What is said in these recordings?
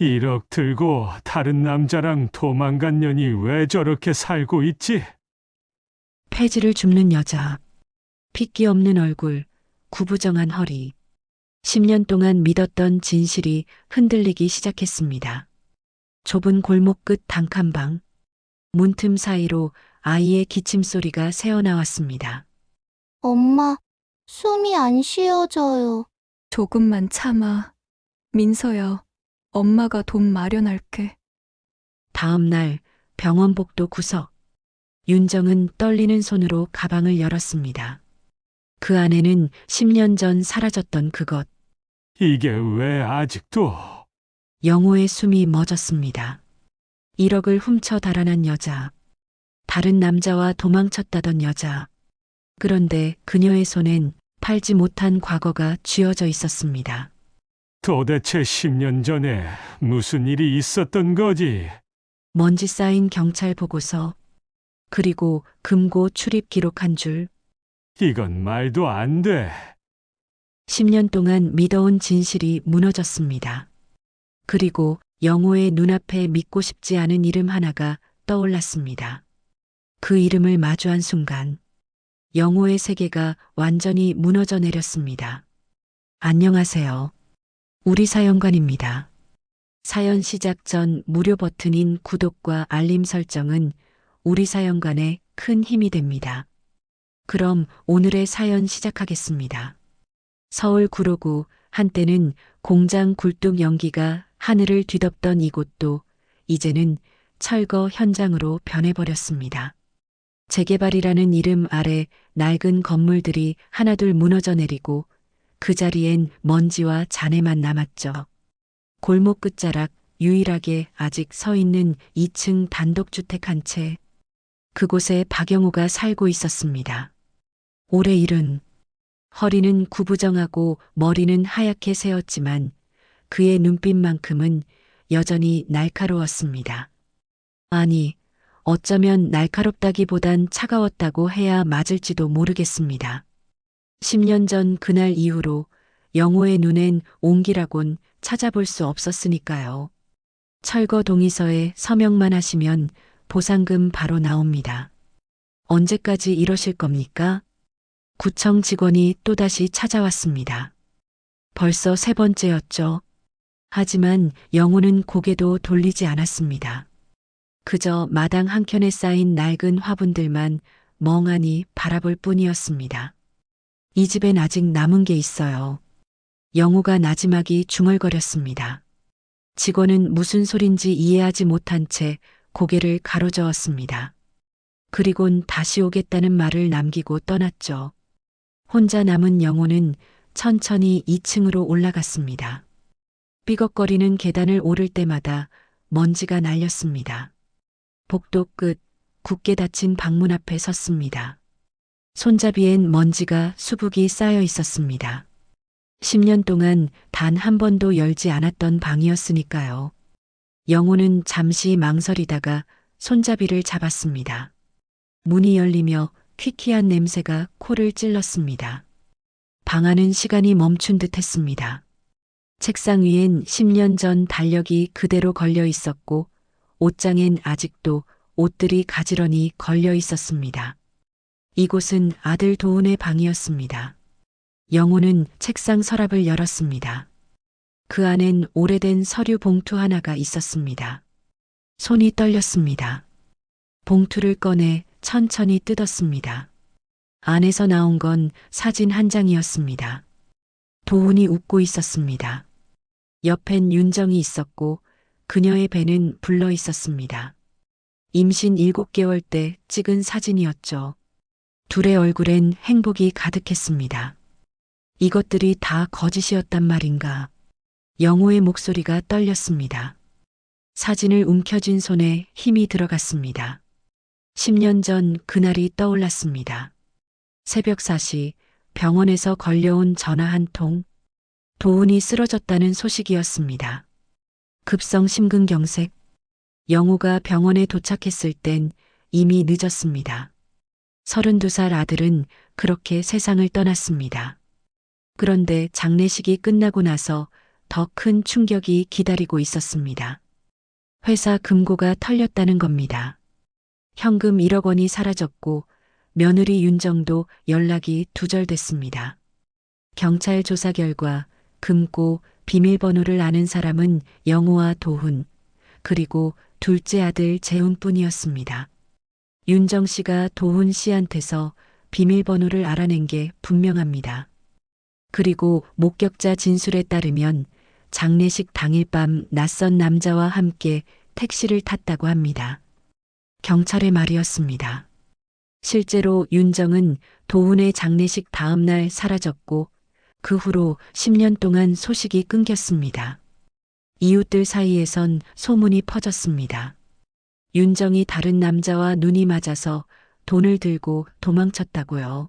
1억 들고 다른 남자랑 도망간 년이 왜 저렇게 살고 있지? 폐지를 줍는 여자, 핏기 없는 얼굴, 구부정한 허리. 10년 동안 믿었던 진실이 흔들리기 시작했습니다. 좁은 골목 끝 단칸방. 문틈 사이로 아이의 기침 소리가 새어나왔습니다. 엄마, 숨이 안 쉬어져요. 조금만 참아. 민서야, 엄마가 돈 마련할게. 다음 날 병원 복도 구석. 윤정은 떨리는 손으로 가방을 열었습니다. 그 안에는 10년 전 사라졌던 그것. 이게 왜 아직도? 영호의 숨이 멎었습니다. 1억을 훔쳐 달아난 여자. 다른 남자와 도망쳤다던 여자. 그런데 그녀의 손엔 팔지 못한 과거가 쥐어져 있었습니다. 도대체 10년 전에 무슨 일이 있었던 거지? 먼지 쌓인 경찰 보고서, 그리고 금고 출입 기록 한 줄. 이건 말도 안 돼. 10년 동안 믿어온 진실이 무너졌습니다. 그리고 영호의 눈앞에 믿고 싶지 않은 이름 하나가 떠올랐습니다. 그 이름을 마주한 순간 영호의 세계가 완전히 무너져 내렸습니다. 안녕하세요. 우리 사연관입니다. 사연 시작 전 무료 버튼인 구독과 알림 설정은 우리 사연관에 큰 힘이 됩니다. 그럼 오늘의 사연 시작하겠습니다. 서울 구로구, 한때는 공장 굴뚝 연기가 하늘을 뒤덮던 이곳도 이제는 철거 현장으로 변해버렸습니다. 재개발이라는 이름 아래 낡은 건물들이 하나둘 무너져 내리고 그 자리엔 먼지와 잔해만 남았죠. 골목 끝자락 유일하게 아직 서 있는 2층 단독주택 한 채. 그곳에 박영호가 살고 있었습니다. 올해 70. 허리는 구부정하고 머리는 하얗게 새었지만 그의 눈빛만큼은 여전히 날카로웠습니다. 아니, 어쩌면 날카롭다기보단 차가웠다고 해야 맞을지도 모르겠습니다. 10년 전 그날 이후로 영호의 눈엔 옹기라곤 찾아볼 수 없었으니까요. 철거 동의서에 서명만 하시면 보상금 바로 나옵니다. 언제까지 이러실 겁니까? 구청 직원이 또다시 찾아왔습니다. 벌써 3번째였죠. 하지만 영호는 고개도 돌리지 않았습니다. 그저 마당 한켠에 쌓인 낡은 화분들만 멍하니 바라볼 뿐이었습니다. 이 집엔 아직 남은 게 있어요. 영호가 나지막이 중얼거렸습니다. 직원은 무슨 소린지 이해하지 못한 채 고개를 가로저었습니다. 그리곤 다시 오겠다는 말을 남기고 떠났죠. 혼자 남은 영호는 천천히 2층으로 올라갔습니다. 삐걱거리는 계단을 오를 때마다 먼지가 날렸습니다. 복도 끝 굳게 닫힌 방문 앞에 섰습니다. 손잡이엔 먼지가 수북이 쌓여 있었습니다. 10년 동안 단 한 번도 열지 않았던 방이었으니까요. 영호는 잠시 망설이다가 손잡이를 잡았습니다. 문이 열리며 퀴퀴한 냄새가 코를 찔렀습니다. 방 안은 시간이 멈춘 듯 했습니다. 책상 위엔 10년 전 달력이 그대로 걸려 있었고 옷장엔 아직도 옷들이 가지런히 걸려 있었습니다. 이곳은 아들 도훈의 방이었습니다. 영호는 책상 서랍을 열었습니다. 그 안엔 오래된 서류 봉투 하나가 있었습니다. 손이 떨렸습니다. 봉투를 꺼내 천천히 뜯었습니다. 안에서 나온 건 사진 한 장이었습니다. 도훈이 웃고 있었습니다. 옆엔 윤정이 있었고 그녀의 배는 불러 있었습니다. 임신 7개월 때 찍은 사진이었죠. 둘의 얼굴엔 행복이 가득했습니다. 이것들이 다 거짓이었단 말인가. 영호의 목소리가 떨렸습니다. 사진을 움켜쥔 손에 힘이 들어갔습니다. 10년 전 그날이 떠올랐습니다. 새벽 4시 병원에서 걸려온 전화 한 통. 도훈이 쓰러졌다는 소식이었습니다. 급성 심근경색. 영호가 병원에 도착했을 땐 이미 늦었습니다. 32살 아들은 그렇게 세상을 떠났습니다. 그런데 장례식이 끝나고 나서 더 큰 충격이 기다리고 있었습니다. 회사 금고가 털렸다는 겁니다. 현금 1억 원이 사라졌고 며느리 윤정도 연락이 두절됐습니다. 경찰 조사 결과 금고 비밀번호를 아는 사람은 영호와 도훈, 그리고 둘째 아들 재훈뿐이었습니다. 윤정 씨가 도훈 씨한테서 비밀번호를 알아낸 게 분명합니다. 그리고 목격자 진술에 따르면 장례식 당일 밤 낯선 남자와 함께 택시를 탔다고 합니다. 경찰의 말이었습니다. 실제로 윤정은 도훈의 장례식 다음 날 사라졌고 그 후로 10년 동안 소식이 끊겼습니다. 이웃들 사이에선 소문이 퍼졌습니다. 윤정이 다른 남자와 눈이 맞아서 돈을 들고 도망쳤다고요.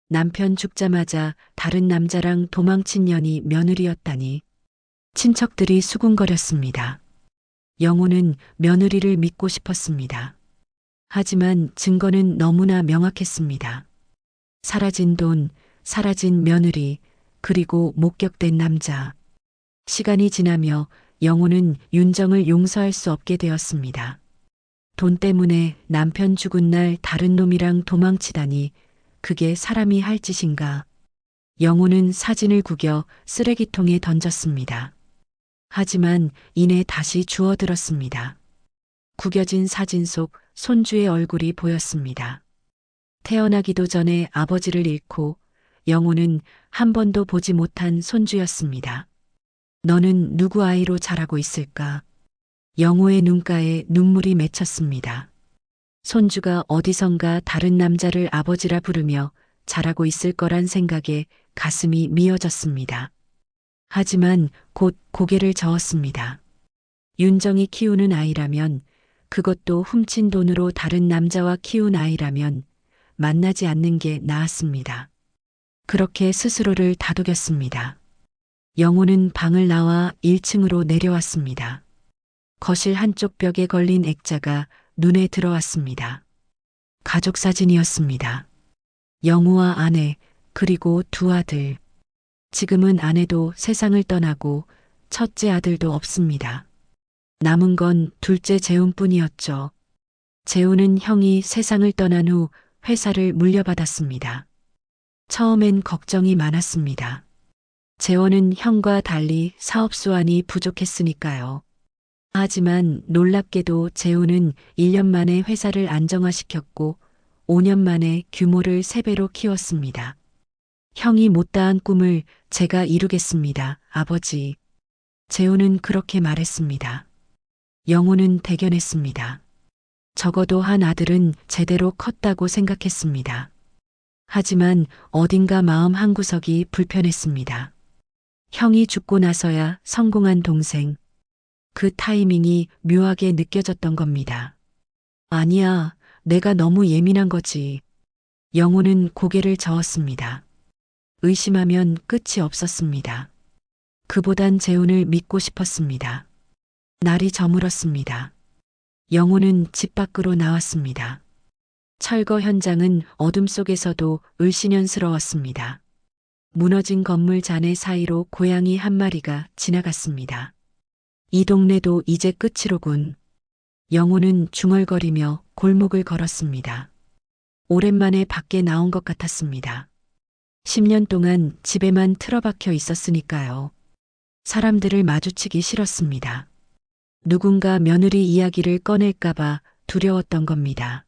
남편 죽자마자 다른 남자랑 도망친 년이 며느리였다니. 친척들이 수군거렸습니다. 영호는 며느리를 믿고 싶었습니다. 하지만 증거는 너무나 명확했습니다. 사라진 돈, 사라진 며느리, 그리고 목격된 남자. 시간이 지나며 영호는 윤정을 용서할 수 없게 되었습니다. 돈 때문에 남편 죽은 날 다른 놈이랑 도망치다니 그게 사람이 할 짓인가. 영호는 사진을 구겨 쓰레기통에 던졌습니다. 하지만 이내 다시 주워들었습니다. 구겨진 사진 속 손주의 얼굴이 보였습니다. 태어나기도 전에 아버지를 잃고 영호는 한 번도 보지 못한 손주였습니다. 너는 누구 아이로 자라고 있을까? 영호의 눈가에 눈물이 맺혔습니다. 손주가 어디선가 다른 남자를 아버지라 부르며 자라고 있을 거란 생각에 가슴이 미어졌습니다. 하지만 곧 고개를 저었습니다. 윤정이 키우는 아이라면, 그것도 훔친 돈으로 다른 남자와 키운 아이라면 만나지 않는 게 나았습니다. 그렇게 스스로를 다독였습니다. 영호는 방을 나와 1층으로 내려왔습니다. 거실 한쪽 벽에 걸린 액자가 눈에 들어왔습니다. 가족 사진이었습니다. 영호와 아내, 그리고 두 아들. 지금은 아내도 세상을 떠나고 첫째 아들도 없습니다. 남은 건 둘째 재훈뿐이었죠. 재훈은 형이 세상을 떠난 후 회사를 물려받았습니다. 처음엔 걱정이 많았습니다. 재원은 형과 달리 사업 수완이 부족했으니까요. 하지만 놀랍게도 재훈은 1년 만에 회사를 안정화시켰고 5년 만에 규모를 3배로 키웠습니다. 형이 못다한 꿈을 제가 이루겠습니다, 아버지. 재훈은 그렇게 말했습니다. 영호는 대견했습니다. 적어도 한 아들은 제대로 컸다고 생각했습니다. 하지만 어딘가 마음 한구석이 불편했습니다. 형이 죽고 나서야 성공한 동생. 그 타이밍이 묘하게 느껴졌던 겁니다. 아니야, 내가 너무 예민한 거지. 영호는 고개를 저었습니다. 의심하면 끝이 없었습니다. 그보단 재훈을 믿고 싶었습니다. 날이 저물었습니다. 영호는 집 밖으로 나왔습니다. 철거 현장은 어둠 속에서도 을씨년스러웠습니다. 무너진 건물 잔해 사이로 고양이 한 마리가 지나갔습니다. 이 동네도 이제 끝이로군. 영호는 중얼거리며 골목을 걸었습니다. 오랜만에 밖에 나온 것 같았습니다. 10년 동안 집에만 틀어박혀 있었으니까요. 사람들을 마주치기 싫었습니다. 누군가 며느리 이야기를 꺼낼까봐 두려웠던 겁니다.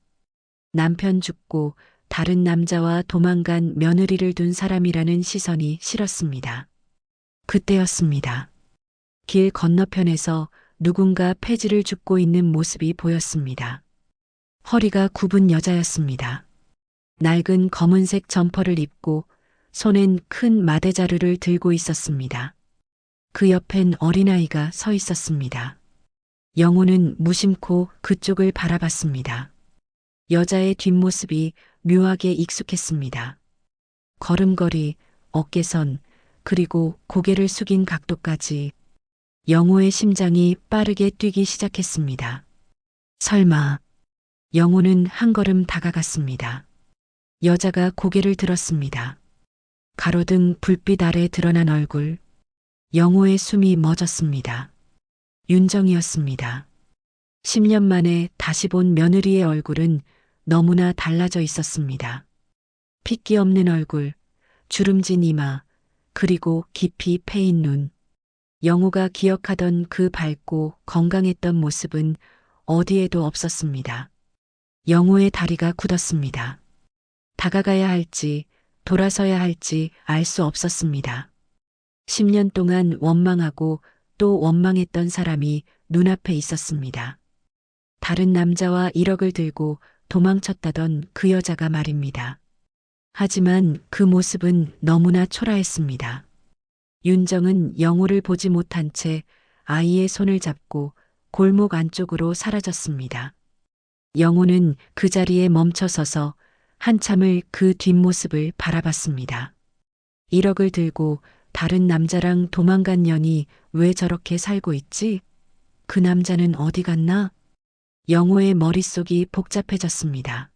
남편 죽고 다른 남자와 도망간 며느리를 둔 사람이라는 시선이 싫었습니다. 그때였습니다. 길 건너편에서 누군가 폐지를 줍고 있는 모습이 보였습니다. 허리가 굽은 여자였습니다. 낡은 검은색 점퍼를 입고 손엔 큰 마대자루를 들고 있었습니다. 그 옆엔 어린아이가 서 있었습니다. 영호는 무심코 그쪽을 바라봤습니다. 여자의 뒷모습이 묘하게 익숙했습니다. 걸음걸이, 어깨선, 그리고 고개를 숙인 각도까지 영호의 심장이 빠르게 뛰기 시작했습니다. 설마. 영호는 한 걸음 다가갔습니다. 여자가 고개를 들었습니다. 가로등 불빛 아래 드러난 얼굴. 영호의 숨이 멎었습니다. 윤정이었습니다. 10년 만에 다시 본 며느리의 얼굴은 너무나 달라져 있었습니다. 핏기 없는 얼굴, 주름진 이마, 그리고 깊이 패인 눈. 영호가 기억하던 그 밝고 건강했던 모습은 어디에도 없었습니다. 영호의 다리가 굳었습니다. 다가가야 할지, 돌아서야 할지 알 수 없었습니다. 10년 동안 원망하고 또 원망했던 사람이 눈앞에 있었습니다. 다른 남자와 1억을 들고 도망쳤다던 그 여자가 말입니다. 하지만 그 모습은 너무나 초라했습니다. 윤정은 영호를 보지 못한 채 아이의 손을 잡고 골목 안쪽으로 사라졌습니다. 영호는 그 자리에 멈춰서서 한참을 그 뒷모습을 바라봤습니다. 1억을 들고 다른 남자랑 도망간 년이 왜 저렇게 살고 있지? 그 남자는 어디 갔나? 영호의 머릿속이 복잡해졌습니다.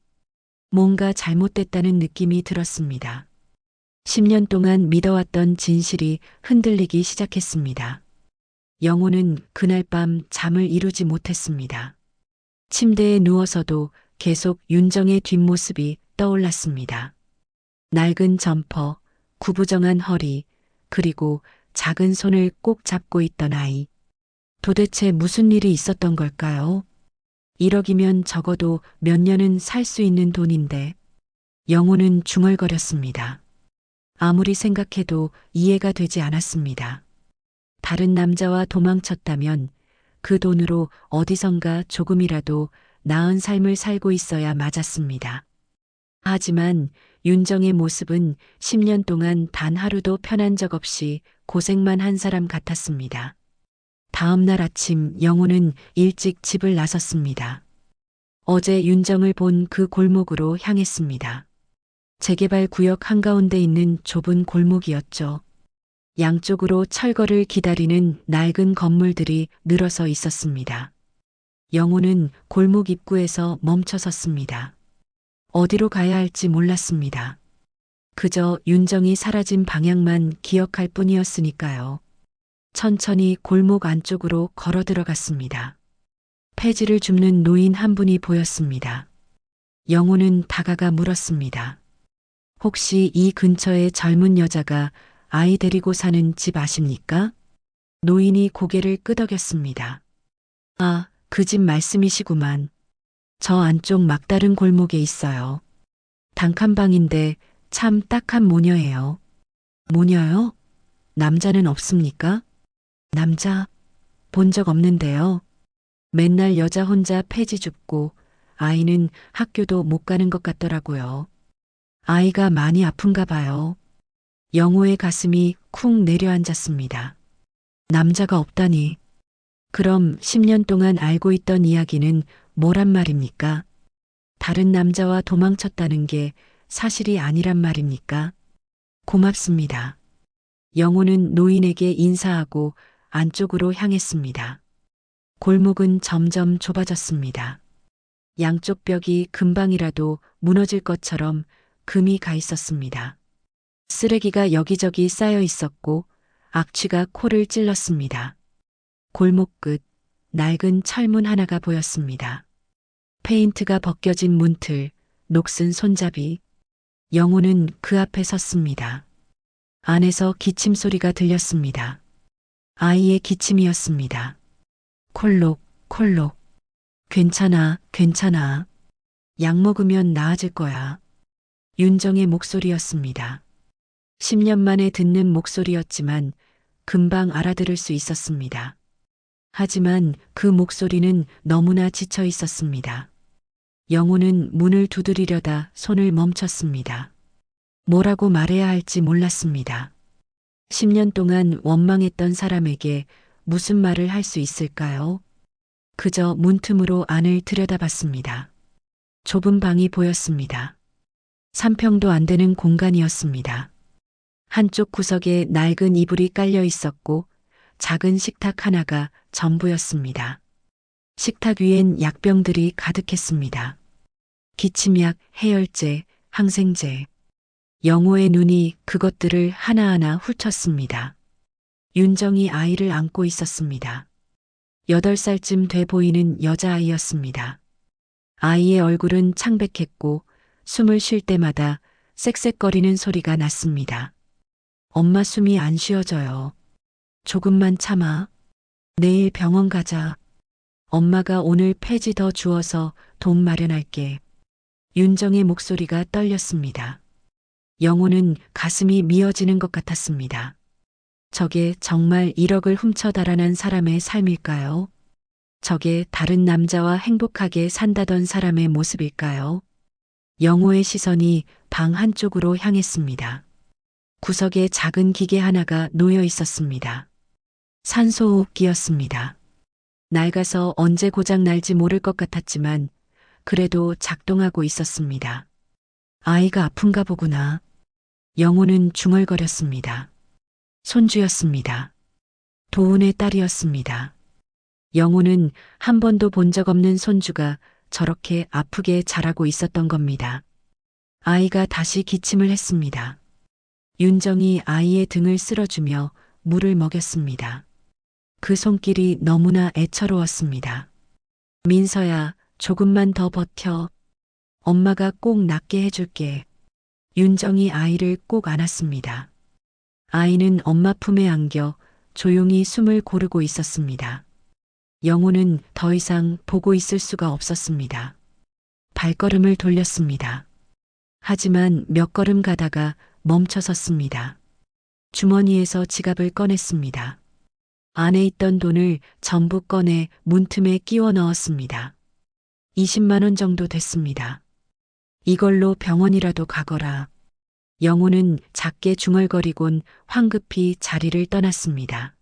뭔가 잘못됐다는 느낌이 들었습니다. 10년 동안 믿어왔던 진실이 흔들리기 시작했습니다. 영호는 그날 밤 잠을 이루지 못했습니다. 침대에 누워서도 계속 윤정의 뒷모습이 떠올랐습니다. 낡은 점퍼, 구부정한 허리, 그리고 작은 손을 꼭 잡고 있던 아이. 도대체 무슨 일이 있었던 걸까요? 1억이면 적어도 몇 년은 살 수 있는 돈인데 영호는 중얼거렸습니다. 아무리 생각해도 이해가 되지 않았습니다. 다른 남자와 도망쳤다면 그 돈으로 어디선가 조금이라도 나은 삶을 살고 있어야 맞았습니다. 하지만 윤정의 모습은 10년 동안 단 하루도 편한 적 없이 고생만 한 사람 같았습니다. 다음 날 아침 영호는 일찍 집을 나섰습니다. 어제 윤정을 본 그 골목으로 향했습니다. 재개발 구역 한가운데 있는 좁은 골목이었죠. 양쪽으로 철거를 기다리는 낡은 건물들이 늘어서 있었습니다. 영호는 골목 입구에서 멈춰 섰습니다. 어디로 가야 할지 몰랐습니다. 그저 윤정이 사라진 방향만 기억할 뿐이었으니까요. 천천히 골목 안쪽으로 걸어 들어갔습니다. 폐지를 줍는 노인 한 분이 보였습니다. 영호는 다가가 물었습니다. 혹시 이 근처에 젊은 여자가 아이 데리고 사는 집 아십니까? 노인이 고개를 끄덕였습니다. 아, 그 집 말씀이시구만. 저 안쪽 막다른 골목에 있어요. 단칸방인데 참 딱한 모녀예요. 모녀요? 남자는 없습니까? 남자? 본 적 없는데요. 맨날 여자 혼자 폐지 줍고 아이는 학교도 못 가는 것 같더라고요. 아이가 많이 아픈가 봐요. 영호의 가슴이 쿵 내려앉았습니다. 남자가 없다니. 그럼 10년 동안 알고 있던 이야기는 뭐란 말입니까? 다른 남자와 도망쳤다는 게 사실이 아니란 말입니까? 고맙습니다. 영호는 노인에게 인사하고 안쪽으로 향했습니다. 골목은 점점 좁아졌습니다. 양쪽 벽이 금방이라도 무너질 것처럼 금이 가 있었습니다. 쓰레기가 여기저기 쌓여 있었고 악취가 코를 찔렀습니다. 골목 끝 낡은 철문 하나가 보였습니다. 페인트가 벗겨진 문틀, 녹슨 손잡이. 영호는 그 앞에 섰습니다. 안에서 기침 소리가 들렸습니다. 아이의 기침이었습니다. 콜록, 콜록. 괜찮아, 괜찮아. 약 먹으면 나아질 거야. 윤정의 목소리였습니다. 10년 만에 듣는 목소리였지만 금방 알아들을 수 있었습니다. 하지만 그 목소리는 너무나 지쳐 있었습니다. 영호는 문을 두드리려다 손을 멈췄습니다. 뭐라고 말해야 할지 몰랐습니다. 10년 동안 원망했던 사람에게 무슨 말을 할 수 있을까요? 그저 문틈으로 안을 들여다봤습니다. 좁은 방이 보였습니다. 3평도 안 되는 공간이었습니다. 한쪽 구석에 낡은 이불이 깔려 있었고 작은 식탁 하나가 전부였습니다. 식탁 위엔 약병들이 가득했습니다. 기침약, 해열제, 항생제. 영호의 눈이 그것들을 하나하나 훑었습니다. 윤정이 아이를 안고 있었습니다. 8살쯤 돼 보이는 여자아이였습니다. 아이의 얼굴은 창백했고 숨을 쉴 때마다 쌕쌕거리는 소리가 났습니다. 엄마 숨이 안 쉬어져요. 조금만 참아. 내일 병원 가자. 엄마가 오늘 폐지 더 주어서 돈 마련할게. 윤정의 목소리가 떨렸습니다. 영호는 가슴이 미어지는 것 같았습니다. 저게 정말 1억을 훔쳐 달아난 사람의 삶일까요? 저게 다른 남자와 행복하게 산다던 사람의 모습일까요? 영호의 시선이 방 한쪽으로 향했습니다. 구석에 작은 기계 하나가 놓여 있었습니다. 산소호흡기였습니다. 낡아서 언제 고장 날지 모를 것 같았지만 그래도 작동하고 있었습니다. 아이가 아픈가 보구나. 영호는 중얼거렸습니다. 손주였습니다. 도훈의 딸이었습니다. 영호는 한 번도 본 적 없는 손주가 저렇게 아프게 자라고 있었던 겁니다. 아이가 다시 기침을 했습니다. 윤정이 아이의 등을 쓸어주며 물을 먹였습니다. 그 손길이 너무나 애처로웠습니다. 민서야, 조금만 더 버텨. 엄마가 꼭 낫게 해줄게. 윤정이 아이를 꼭 안았습니다. 아이는 엄마 품에 안겨 조용히 숨을 고르고 있었습니다. 영호는 더 이상 보고 있을 수가 없었습니다. 발걸음을 돌렸습니다. 하지만 몇 걸음 가다가 멈춰섰습니다. 주머니에서 지갑을 꺼냈습니다. 안에 있던 돈을 전부 꺼내 문틈에 끼워 넣었습니다. 20만 원 정도 됐습니다. 이걸로 병원이라도 가거라. 영호는 작게 중얼거리곤 황급히 자리를 떠났습니다.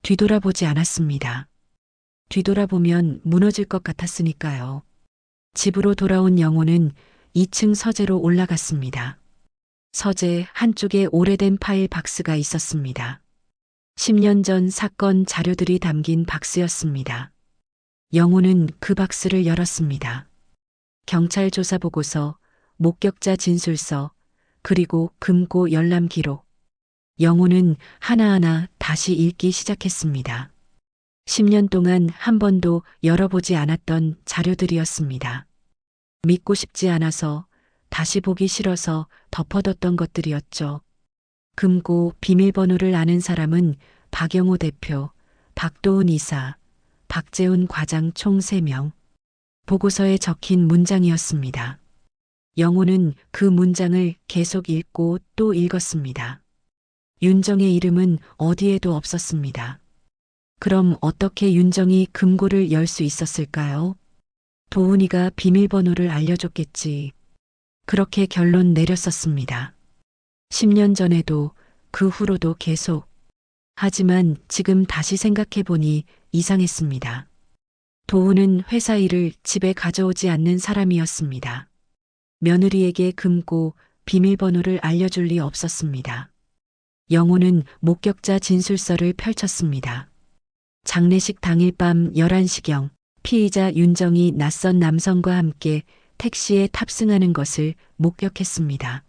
뒤돌아보지 않았습니다. 뒤돌아보면 무너질 것 같았으니까요. 집으로 돌아온 영호는 2층 서재로 올라갔습니다. 서재 한쪽에 오래된 파일 박스가 있었습니다. 10년 전 사건 자료들이 담긴 박스였습니다. 영호는 그 박스를 열었습니다. 경찰 조사 보고서, 목격자 진술서, 그리고 금고 열람 기록. 영호는 하나하나 다시 읽기 시작했습니다. 10년 동안 한 번도 열어보지 않았던 자료들이었습니다. 믿고 싶지 않아서, 다시 보기 싫어서 덮어뒀던 것들이었죠. 금고 비밀번호를 아는 사람은 박영호 대표, 박도훈 이사, 박재훈 과장 총 3명. 보고서에 적힌 문장이었습니다. 영호는 그 문장을 계속 읽고 또 읽었습니다. 윤정의 이름은 어디에도 없었습니다. 그럼 어떻게 윤정이 금고를 열 수 있었을까요? 도훈이가 비밀번호를 알려줬겠지. 그렇게 결론 내렸었습니다. 10년 전에도 그 후로도 계속. 하지만 지금 다시 생각해보니 이상했습니다. 도훈은 회사 일을 집에 가져오지 않는 사람이었습니다. 며느리에게 금고 비밀번호를 알려줄 리 없었습니다. 영호는 목격자 진술서를 펼쳤습니다. 장례식 당일 밤 11시경 피의자 윤정이 낯선 남성과 함께 택시에 탑승하는 것을 목격했습니다.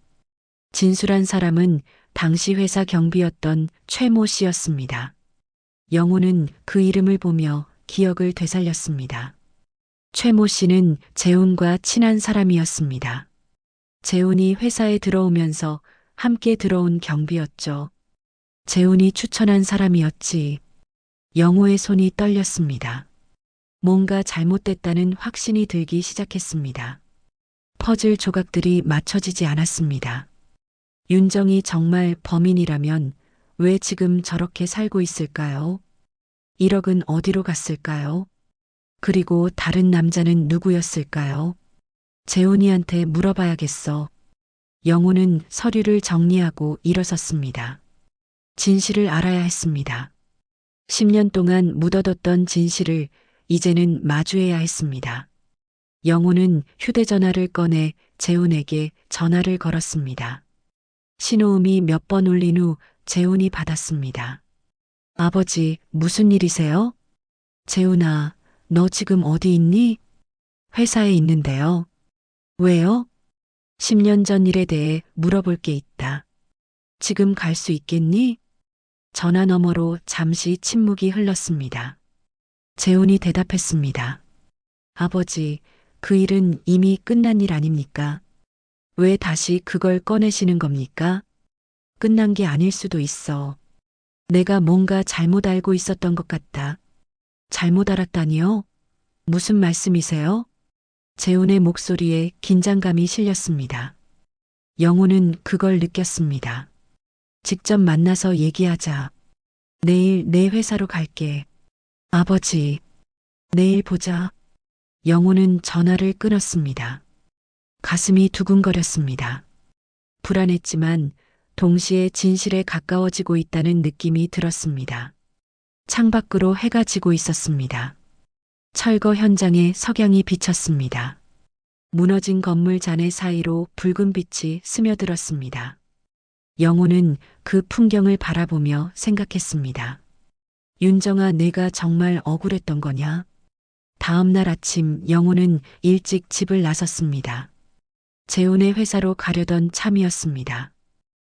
진술한 사람은 당시 회사 경비였던 최모 씨였습니다. 영호는 그 이름을 보며 기억을 되살렸습니다. 최모 씨는 재훈과 친한 사람이었습니다. 재훈이 회사에 들어오면서 함께 들어온 경비였죠. 재훈이 추천한 사람이었지. 영호의 손이 떨렸습니다. 뭔가 잘못됐다는 확신이 들기 시작했습니다. 퍼즐 조각들이 맞춰지지 않았습니다. 윤정이 정말 범인이라면 왜 지금 저렇게 살고 있을까요? 1억은 어디로 갔을까요? 그리고 다른 남자는 누구였을까요? 재훈이한테 물어봐야겠어. 영호는 서류를 정리하고 일어섰습니다. 진실을 알아야 했습니다. 10년 동안 묻어뒀던 진실을 이제는 마주해야 했습니다. 영호는 휴대전화를 꺼내 재훈에게 전화를 걸었습니다. 신호음이 몇 번 울린 후 재훈이 받았습니다. 아버지, 무슨 일이세요? 재훈아, 너 지금 어디 있니? 회사에 있는데요. 왜요? 10년 전 일에 대해 물어볼 게 있다. 지금 갈 수 있겠니? 전화 너머로 잠시 침묵이 흘렀습니다. 재훈이 대답했습니다. 아버지, 그 일은 이미 끝난 일 아닙니까? 왜 다시 그걸 꺼내시는 겁니까? 끝난 게 아닐 수도 있어. 내가 뭔가 잘못 알고 있었던 것 같다. 잘못 알았다니요? 무슨 말씀이세요? 재훈의 목소리에 긴장감이 실렸습니다. 영호는 그걸 느꼈습니다. 직접 만나서 얘기하자. 내일 내 회사로 갈게. 아버지, 내일 보자. 영호는 전화를 끊었습니다. 가슴이 두근거렸습니다. 불안했지만 동시에 진실에 가까워지고 있다는 느낌이 들었습니다. 창밖으로 해가 지고 있었습니다. 철거 현장에 석양이 비쳤습니다. 무너진 건물 잔해 사이로 붉은 빛이 스며들었습니다. 영호는 그 풍경을 바라보며 생각했습니다. 윤정아, 내가 정말 억울했던 거냐? 다음 날 아침 영호는 일찍 집을 나섰습니다. 재훈의 회사로 가려던 참이었습니다.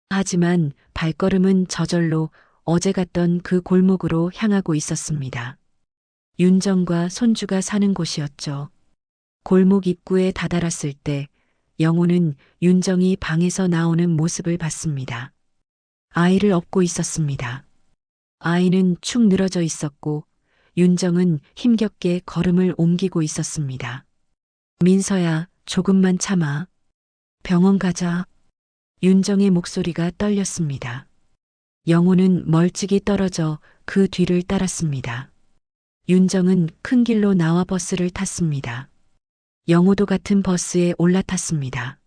하지만 발걸음은 저절로 어제 갔던 그 골목으로 향하고 있었습니다. 윤정과 손주가 사는 곳이었죠. 골목 입구에 다다랐을 때 영호는 윤정이 방에서 나오는 모습을 봤습니다. 아이를 업고 있었습니다. 아이는 축 늘어져 있었고 윤정은 힘겹게 걸음을 옮기고 있었습니다. 민서야, 조금만 참아. 병원 가자. 윤정의 목소리가 떨렸습니다. 영호는 멀찍이 떨어져 그 뒤를 따랐습니다. 윤정은 큰 길로 나와 버스를 탔습니다. 영호도 같은 버스에 올라탔습니다.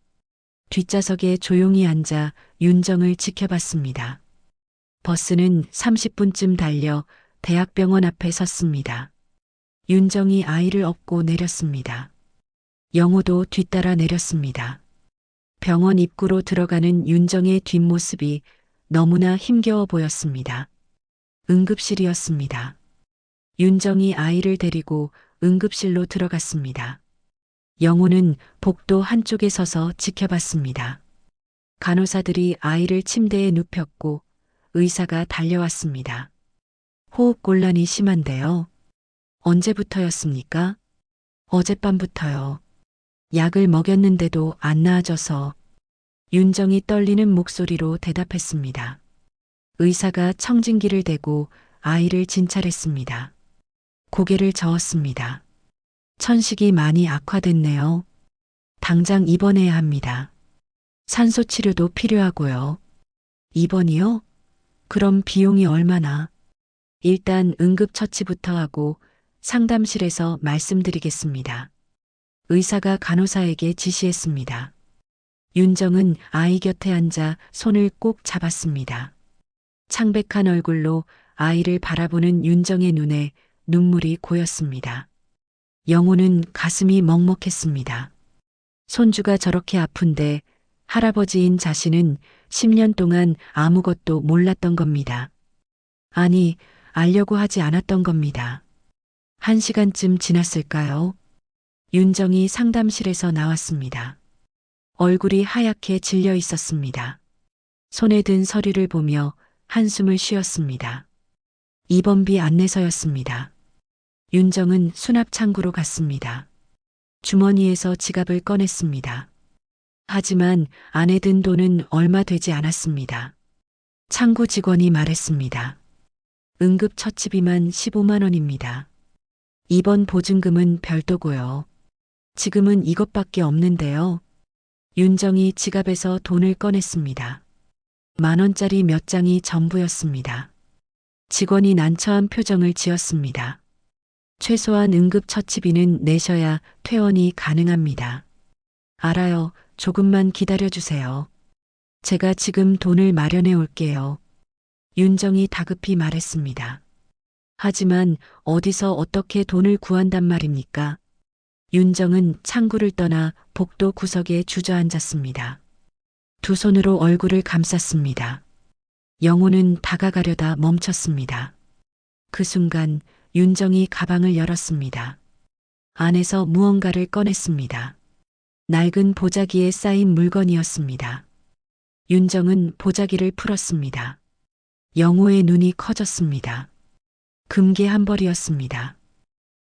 뒷좌석에 조용히 앉아 윤정을 지켜봤습니다. 버스는 30분쯤 달려 대학병원 앞에 섰습니다. 윤정이 아이를 업고 내렸습니다. 영호도 뒤따라 내렸습니다. 병원 입구로 들어가는 윤정의 뒷모습이 너무나 힘겨워 보였습니다. 응급실이었습니다. 윤정이 아이를 데리고 응급실로 들어갔습니다. 영호는 복도 한쪽에 서서 지켜봤습니다. 간호사들이 아이를 침대에 눕혔고 의사가 달려왔습니다. 호흡곤란이 심한데요. 언제부터였습니까? 어젯밤부터요. 약을 먹였는데도 안 나아져서. 윤정이 떨리는 목소리로 대답했습니다. 의사가 청진기를 대고 아이를 진찰했습니다. 고개를 저었습니다. 천식이 많이 악화됐네요. 당장 입원해야 합니다. 산소 치료도 필요하고요. 입원이요? 그럼 비용이 얼마나? 일단 응급처치부터 하고 상담실에서 말씀드리겠습니다. 의사가 간호사에게 지시했습니다. 윤정은 아이 곁에 앉아 손을 꼭 잡았습니다. 창백한 얼굴로 아이를 바라보는 윤정의 눈에 눈물이 고였습니다. 영호는 가슴이 먹먹했습니다. 손주가 저렇게 아픈데 할아버지인 자신은 10년 동안 아무것도 몰랐던 겁니다. 아니, 알려고 하지 않았던 겁니다. 1시간쯤 지났을까요? 윤정이 상담실에서 나왔습니다. 얼굴이 하얗게 질려 있었습니다. 손에 든 서류를 보며 한숨을 쉬었습니다. 입원비 안내서였습니다. 윤정은 수납 창구로 갔습니다. 주머니에서 지갑을 꺼냈습니다. 하지만 안에 든 돈은 얼마 되지 않았습니다. 창구 직원이 말했습니다. 응급처치비만 15만 원입니다. 입원 보증금은 별도고요. 지금은 이것밖에 없는데요. 윤정이 지갑에서 돈을 꺼냈습니다. 10,000원짜리 몇 장이 전부였습니다. 직원이 난처한 표정을 지었습니다. 최소한 응급처치비는 내셔야 퇴원이 가능합니다. 알아요. 조금만 기다려주세요. 제가 지금 돈을 마련해 올게요. 윤정이 다급히 말했습니다. 하지만 어디서 어떻게 돈을 구한단 말입니까? 윤정은 창구를 떠나 복도 구석에 주저앉았습니다. 두 손으로 얼굴을 감쌌습니다. 영호는 다가가려다 멈췄습니다. 그 순간 윤정이 가방을 열었습니다. 안에서 무언가를 꺼냈습니다. 낡은 보자기에 쌓인 물건이었습니다. 윤정은 보자기를 풀었습니다. 영호의 눈이 커졌습니다. 금괴 한 벌이었습니다.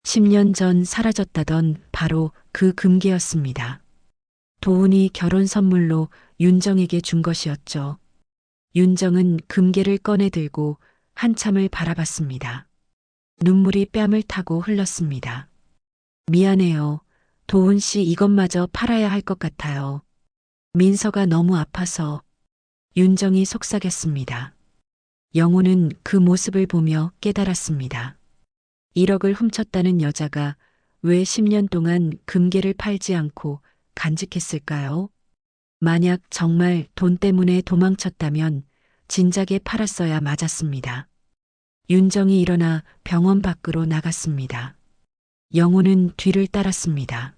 10년 전 사라졌다던 바로 그 금괴였습니다. 도훈이 결혼 선물로 윤정에게 준 것이었죠. 윤정은 금괴를 꺼내 들고 한참을 바라봤습니다. 눈물이 뺨을 타고 흘렀습니다. 미안해요. 도훈 씨 이것마저 팔아야 할 것 같아요. 민서가 너무 아파서. 윤정이 속삭였습니다. 영호는 그 모습을 보며 깨달았습니다. 1억을 훔쳤다는 여자가 왜 10년 동안 금괴를 팔지 않고 간직했을까요? 만약 정말 돈 때문에 도망쳤다면 진작에 팔았어야 맞았습니다. 윤정이 일어나 병원 밖으로 나갔습니다. 영호는 뒤를 따랐습니다.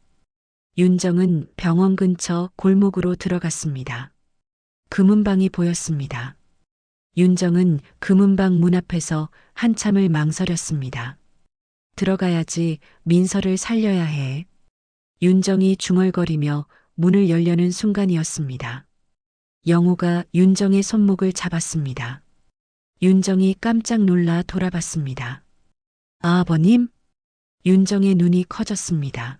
윤정은 병원 근처 골목으로 들어갔습니다. 금은방이 보였습니다. 윤정은 금은방 문 앞에서 한참을 망설였습니다. 들어가야지, 민서를 살려야 해. 윤정이 중얼거리며 문을 열려는 순간이었습니다. 영호가 윤정의 손목을 잡았습니다. 윤정이 깜짝 놀라 돌아봤습니다. 아버님? 윤정의 눈이 커졌습니다.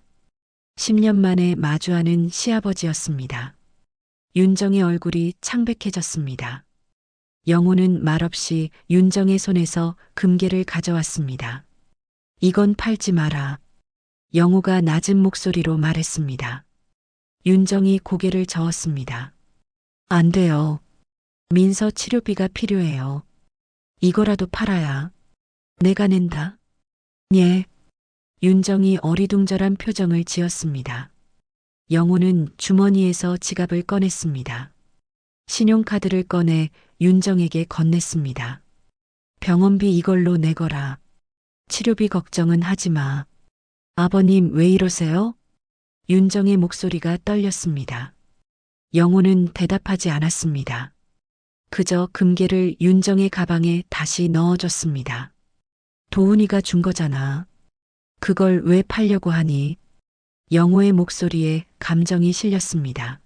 10년 만에 마주하는 시아버지였습니다. 윤정의 얼굴이 창백해졌습니다. 영호는 말없이 윤정의 손에서 금괴를 가져왔습니다. 이건 팔지 마라. 영호가 낮은 목소리로 말했습니다. 윤정이 고개를 저었습니다. 안 돼요. 민서 치료비가 필요해요. 이거라도 팔아야. 내가 낸다. 예. 윤정이 어리둥절한 표정을 지었습니다. 영호는 주머니에서 지갑을 꺼냈습니다. 신용카드를 꺼내 윤정에게 건넸습니다. 병원비 이걸로 내거라. 치료비 걱정은 하지 마. 아버님 왜 이러세요? 윤정의 목소리가 떨렸습니다. 영호는 대답하지 않았습니다. 그저 금괴를 윤정의 가방에 다시 넣어줬습니다. 도훈이가 준 거잖아. 그걸 왜 팔려고 하니? 영호의 목소리에 감정이 실렸습니다.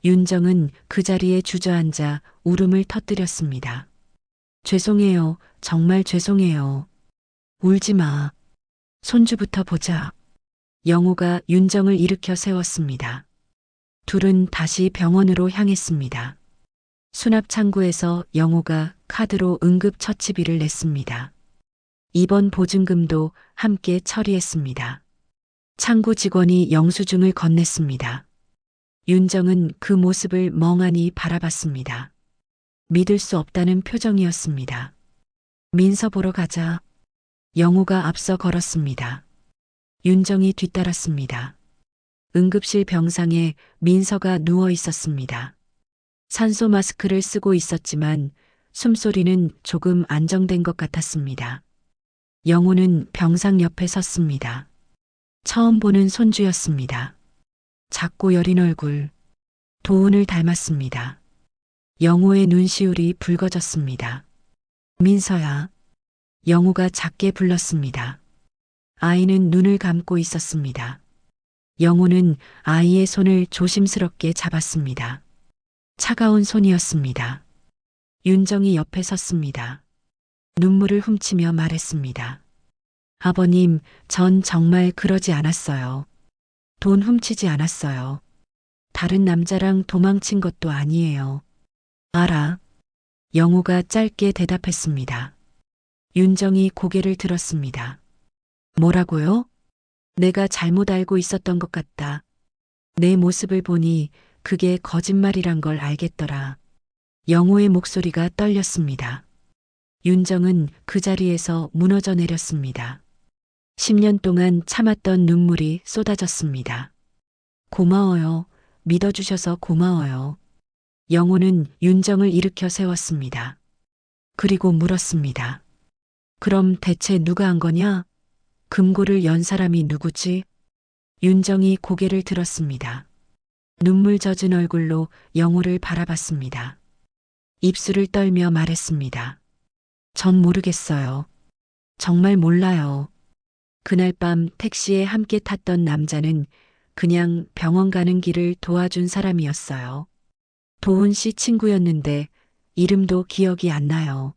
윤정은 그 자리에 주저앉아 울음을 터뜨렸습니다. 죄송해요. 정말 죄송해요. 울지 마. 손주부터 보자. 영호가 윤정을 일으켜 세웠습니다. 둘은 다시 병원으로 향했습니다. 수납창구에서 영호가 카드로 응급처치비를 냈습니다. 입원 보증금도 함께 처리했습니다. 창구 직원이 영수증을 건넸습니다. 윤정은 그 모습을 멍하니 바라봤습니다. 믿을 수 없다는 표정이었습니다. 민서 보러 가자. 영호가 앞서 걸었습니다. 윤정이 뒤따랐습니다. 응급실 병상에 민서가 누워 있었습니다. 산소 마스크를 쓰고 있었지만 숨소리는 조금 안정된 것 같았습니다. 영호는 병상 옆에 섰습니다. 처음 보는 손주였습니다. 작고 여린 얼굴, 도훈을 닮았습니다. 영호의 눈시울이 붉어졌습니다. 민서야. 영호가 작게 불렀습니다. 아이는 눈을 감고 있었습니다. 영호는 아이의 손을 조심스럽게 잡았습니다. 차가운 손이었습니다. 윤정이 옆에 섰습니다. 눈물을 훔치며 말했습니다. 아버님, 전 정말 그러지 않았어요. 돈 훔치지 않았어요. 다른 남자랑 도망친 것도 아니에요. 알아. 영호가 짧게 대답했습니다. 윤정이 고개를 들었습니다. 뭐라고요? 내가 잘못 알고 있었던 것 같다. 내 모습을 보니 그게 거짓말이란 걸 알겠더라. 영호의 목소리가 떨렸습니다. 윤정은 그 자리에서 무너져 내렸습니다. 10년 동안 참았던 눈물이 쏟아졌습니다. 고마워요. 믿어주셔서 고마워요. 영호는 윤정을 일으켜 세웠습니다. 그리고 물었습니다. 그럼 대체 누가 한 거냐? 금고를 연 사람이 누구지? 윤정이 고개를 들었습니다. 눈물 젖은 얼굴로 영호를 바라봤습니다. 입술을 떨며 말했습니다. 전 모르겠어요. 정말 몰라요. 그날 밤 택시에 함께 탔던 남자는 그냥 병원 가는 길을 도와준 사람이었어요. 도훈 씨 친구였는데 이름도 기억이 안 나요.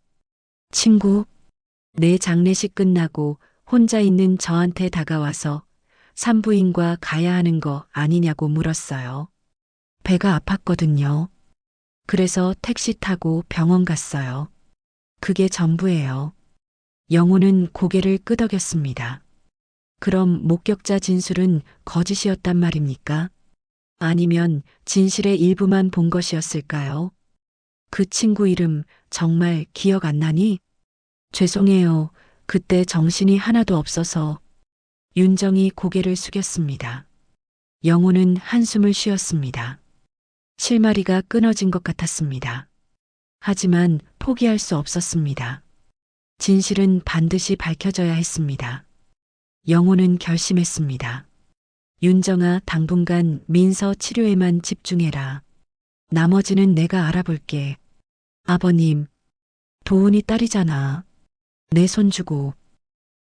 친구, 내 장례식 끝나고 혼자 있는 저한테 다가와서 산부인과 가야 하는 거 아니냐고 물었어요. 배가 아팠거든요. 그래서 택시 타고 병원 갔어요. 그게 전부예요. 영호는 고개를 끄덕였습니다. 그럼 목격자 진술은 거짓이었단 말입니까? 아니면 진실의 일부만 본 것이었을까요? 그 친구 이름 정말 기억 안 나니? 죄송해요. 그때 정신이 하나도 없어서. 윤정이 고개를 숙였습니다. 영호는 한숨을 쉬었습니다. 실마리가 끊어진 것 같았습니다. 하지만 포기할 수 없었습니다. 진실은 반드시 밝혀져야 했습니다. 영호는 결심했습니다. 윤정아, 당분간 민서 치료에만 집중해라. 나머지는 내가 알아볼게. 아버님, 도훈이 딸이잖아. 내 손 주고.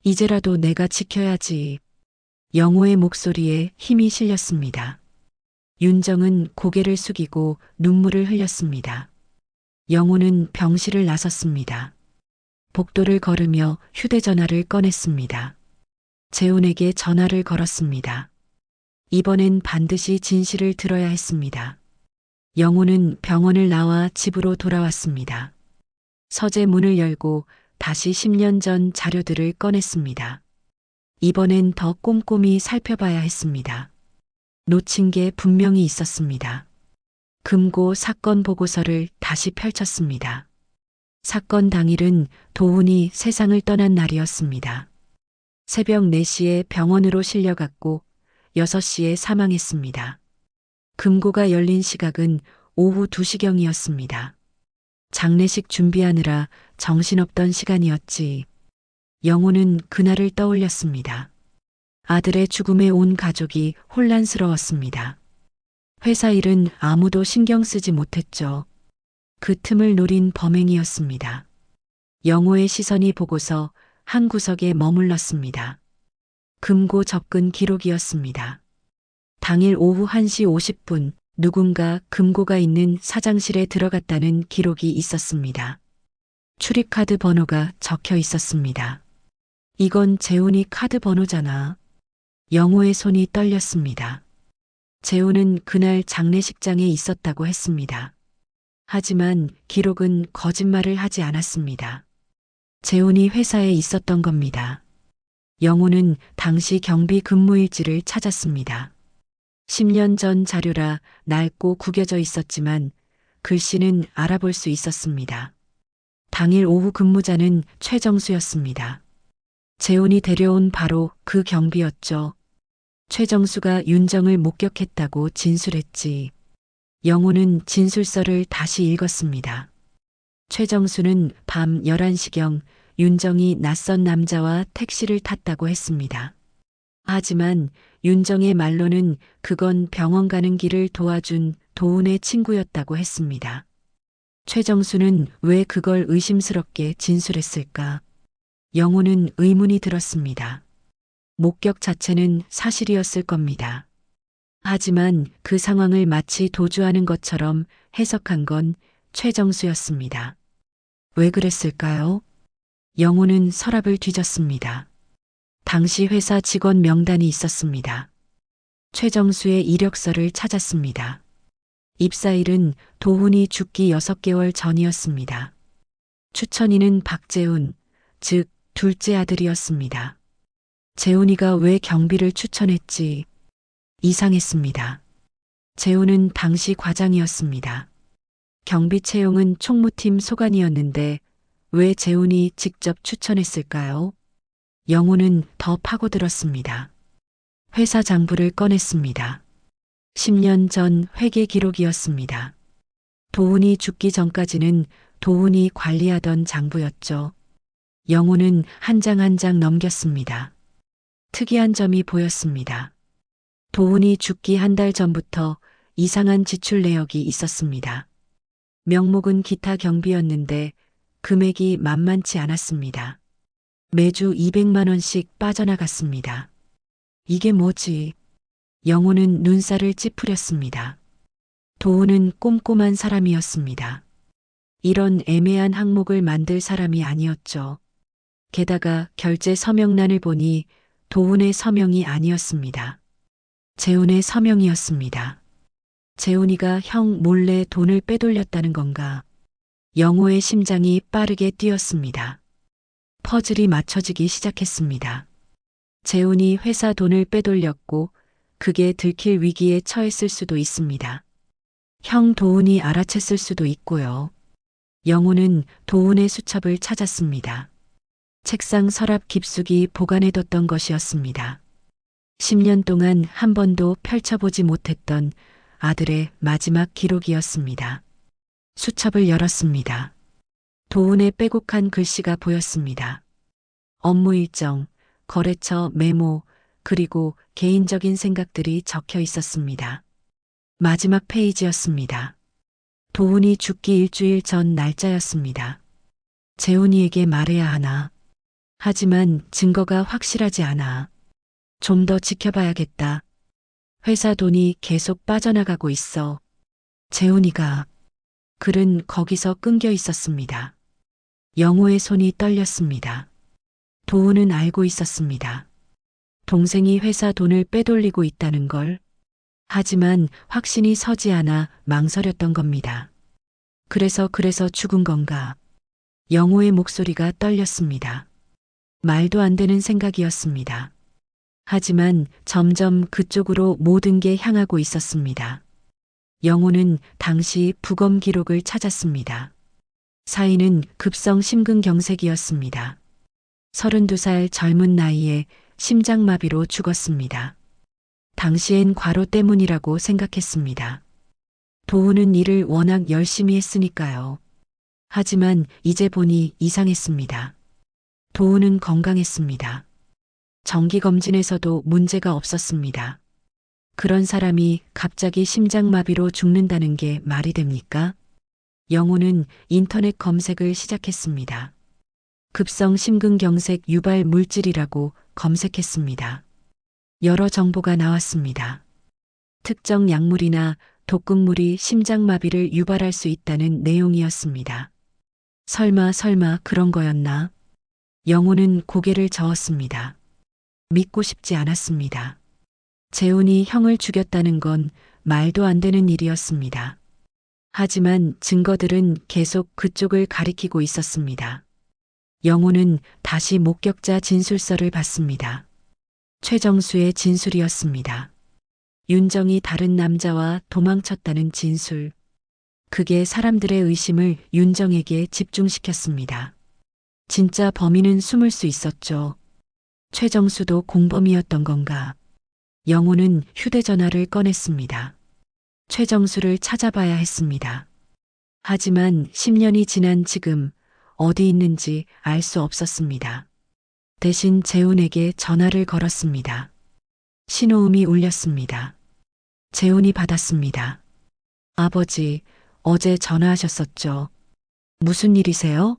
이제라도 내가 지켜야지. 영호의 목소리에 힘이 실렸습니다. 윤정은 고개를 숙이고 눈물을 흘렸습니다. 영호는 병실을 나섰습니다. 복도를 걸으며 휴대전화를 꺼냈습니다. 재훈에게 전화를 걸었습니다. 이번엔 반드시 진실을 들어야 했습니다. 영호는 병원을 나와 집으로 돌아왔습니다. 서재 문을 열고 다시 10년 전 자료들을 꺼냈습니다. 이번엔 더 꼼꼼히 살펴봐야 했습니다. 놓친 게 분명히 있었습니다. 금고 사건 보고서를 다시 펼쳤습니다. 사건 당일은 도훈이 세상을 떠난 날이었습니다. 새벽 4시에 병원으로 실려갔고 6시에 사망했습니다. 금고가 열린 시각은 오후 2시경이었습니다. 장례식 준비하느라 정신없던 시간이었지. 영호는 그날을 떠올렸습니다. 아들의 죽음에 온 가족이 혼란스러웠습니다. 회사 일은 아무도 신경 쓰지 못했죠. 그 틈을 노린 범행이었습니다. 영호의 시선이 보고서 한 구석에 머물렀습니다. 금고 접근 기록이었습니다. 당일 오후 1시 50분 누군가 금고가 있는 사장실에 들어갔다는 기록이 있었습니다. 출입카드 번호가 적혀 있었습니다. 이건 재훈이 카드 번호잖아. 영호의 손이 떨렸습니다. 재훈은 그날 장례식장에 있었다고 했습니다. 하지만 기록은 거짓말을 하지 않았습니다. 재훈이 회사에 있었던 겁니다. 영호는 당시 경비 근무일지를 찾았습니다. 10년 전 자료라 낡고 구겨져 있었지만 글씨는 알아볼 수 있었습니다. 당일 오후 근무자는 최정수였습니다. 재훈이 데려온 바로 그 경비였죠. 최정수가 윤정을 목격했다고 진술했지. 영호는 진술서를 다시 읽었습니다. 최정수는 밤 11시경 윤정이 낯선 남자와 택시를 탔다고 했습니다. 하지만 윤정의 말로는 그건 병원 가는 길을 도와준 도훈의 친구였다고 했습니다. 최정수는 왜 그걸 의심스럽게 진술했을까? 영호는 의문이 들었습니다. 목격 자체는 사실이었을 겁니다. 하지만 그 상황을 마치 도주하는 것처럼 해석한 건 최정수였습니다. 왜 그랬을까요? 영호는 서랍을 뒤졌습니다. 당시 회사 직원 명단이 있었습니다. 최정수의 이력서를 찾았습니다. 입사일은 도훈이 죽기 6개월 전이었습니다. 추천인은 박재훈, 즉 둘째 아들이었습니다. 재훈이가 왜 경비를 추천했지? 이상했습니다. 재훈은 당시 과장이었습니다. 경비 채용은 총무팀 소관이었는데 왜 재훈이 직접 추천했을까요? 영호는 더 파고들었습니다. 회사 장부를 꺼냈습니다. 10년 전 회계 기록이었습니다. 도훈이 죽기 전까지는 도훈이 관리하던 장부였죠. 영호는 한 장 한 장 넘겼습니다. 특이한 점이 보였습니다. 도훈이 죽기 한 달 전부터 이상한 지출 내역이 있었습니다. 명목은 기타 경비였는데 금액이 만만치 않았습니다. 매주 200만 원씩 빠져나갔습니다. 이게 뭐지? 영호는 눈살을 찌푸렸습니다. 도훈은 꼼꼼한 사람이었습니다. 이런 애매한 항목을 만들 사람이 아니었죠. 게다가 결제 서명란을 보니 도훈의 서명이 아니었습니다. 재훈의 서명이었습니다. 재훈이가 형 몰래 돈을 빼돌렸다는 건가? 영호의 심장이 빠르게 뛰었습니다. 퍼즐이 맞춰지기 시작했습니다. 재훈이 회사 돈을 빼돌렸고 그게 들킬 위기에 처했을 수도 있습니다. 형 도훈이 알아챘을 수도 있고요. 영호는 도훈의 수첩을 찾았습니다. 책상 서랍 깊숙이 보관해뒀던 것이었습니다. 10년 동안 한 번도 펼쳐보지 못했던 아들의 마지막 기록이었습니다. 수첩을 열었습니다. 도훈의 빼곡한 글씨가 보였습니다. 업무 일정, 거래처 메모, 그리고 개인적인 생각들이 적혀 있었습니다. 마지막 페이지였습니다. 도훈이 죽기 일주일 전 날짜였습니다. 재훈이에게 말해야 하나. 하지만 증거가 확실하지 않아. 좀 더 지켜봐야겠다. 회사 돈이 계속 빠져나가고 있어. 재훈이가. 글은 거기서 끊겨 있었습니다. 영호의 손이 떨렸습니다. 도훈은 알고 있었습니다. 동생이 회사 돈을 빼돌리고 있다는 걸. 하지만 확신이 서지 않아 망설였던 겁니다. 그래서 죽은 건가? 영호의 목소리가 떨렸습니다. 말도 안 되는 생각이었습니다. 하지만 점점 그쪽으로 모든 게 향하고 있었습니다. 영호는 당시 부검 기록을 찾았습니다. 사인은 급성 심근경색이었습니다. 32살 젊은 나이에 심장마비로 죽었습니다. 당시엔 과로 때문이라고 생각했습니다. 도훈은 일을 워낙 열심히 했으니까요. 하지만 이제 보니 이상했습니다. 도훈은 건강했습니다. 정기검진에서도 문제가 없었습니다. 그런 사람이 갑자기 심장마비로 죽는다는 게 말이 됩니까? 영호는 인터넷 검색을 시작했습니다. 급성 심근경색 유발 물질이라고 검색했습니다. 여러 정보가 나왔습니다. 특정 약물이나 독극물이 심장마비를 유발할 수 있다는 내용이었습니다. 설마 그런 거였나? 영호는 고개를 저었습니다. 믿고 싶지 않았습니다. 재훈이 형을 죽였다는 건 말도 안 되는 일이었습니다. 하지만 증거들은 계속 그쪽을 가리키고 있었습니다. 영호는 다시 목격자 진술서를 봤습니다. 최정수의 진술이었습니다. 윤정이 다른 남자와 도망쳤다는 진술. 그게 사람들의 의심을 윤정에게 집중시켰습니다. 진짜 범인은 숨을 수 있었죠. 최정수도 공범이었던 건가? 영호는 휴대전화를 꺼냈습니다. 최정수를 찾아봐야 했습니다. 하지만 10년이 지난 지금 어디 있는지 알 수 없었습니다. 대신 재훈에게 전화를 걸었습니다. 신호음이 울렸습니다. 재훈이 받았습니다. 아버지, 어제 전화하셨었죠? 무슨 일이세요?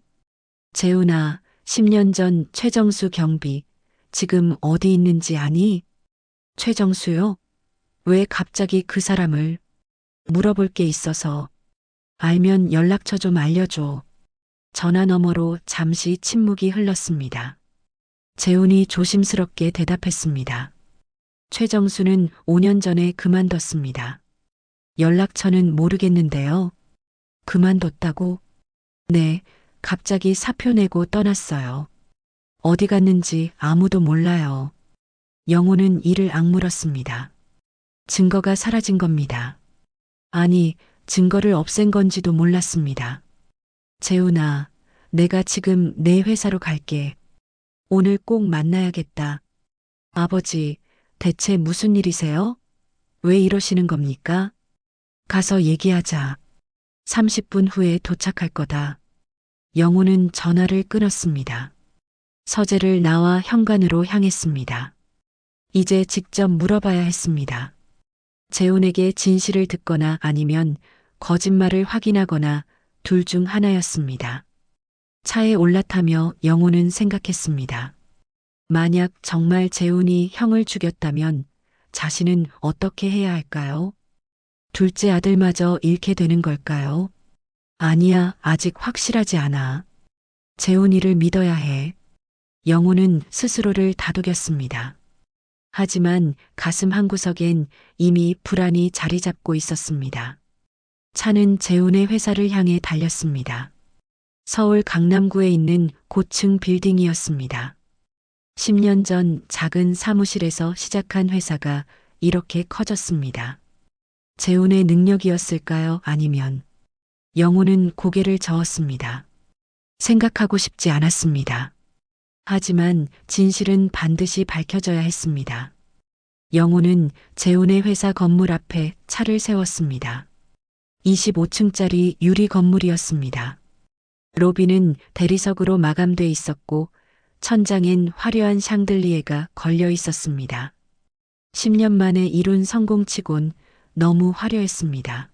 재훈아, 10년 전 최정수 경비, 지금 어디 있는지 아니? 최정수요? 왜 갑자기 그 사람을? 물어볼 게 있어서. 알면 연락처 좀 알려줘. 전화 너머로 잠시 침묵이 흘렀습니다. 재훈이 조심스럽게 대답했습니다. 최정수는 5년 전에 그만뒀습니다. 연락처는 모르겠는데요. 그만뒀다고? 네, 갑자기 사표 내고 떠났어요. 어디 갔는지 아무도 몰라요. 영호는 이를 악물었습니다. 증거가 사라진 겁니다. 아니, 증거를 없앤 건지도 몰랐습니다. 재훈아, 내가 지금 내 회사로 갈게. 오늘 꼭 만나야겠다. 아버지, 대체 무슨 일이세요? 왜 이러시는 겁니까? 가서 얘기하자. 30분 후에 도착할 거다. 영호는 전화를 끊었습니다. 서재를 나와 현관으로 향했습니다. 이제 직접 물어봐야 했습니다. 재훈에게 진실을 듣거나 아니면 거짓말을 확인하거나 둘 중 하나였습니다. 차에 올라타며 영호는 생각했습니다. 만약 정말 재훈이 형을 죽였다면 자신은 어떻게 해야 할까요? 둘째 아들마저 잃게 되는 걸까요? 아니야, 아직 확실하지 않아. 재훈이를 믿어야 해. 영호는 스스로를 다독였습니다. 하지만 가슴 한구석엔 이미 불안이 자리 잡고 있었습니다. 차는 재훈의 회사를 향해 달렸습니다. 서울 강남구에 있는 고층 빌딩이었습니다. 10년 전 작은 사무실에서 시작한 회사가 이렇게 커졌습니다. 재훈의 능력이었을까요? 아니면 영호는 고개를 저었습니다. 생각하고 싶지 않았습니다. 하지만 진실은 반드시 밝혀져야 했습니다. 영호는 재훈의 회사 건물 앞에 차를 세웠습니다. 25층짜리 유리 건물이었습니다. 로비는 대리석으로 마감돼 있었고 천장엔 화려한 샹들리에가 걸려 있었습니다. 10년 만에 이룬 성공치곤 너무 화려했습니다.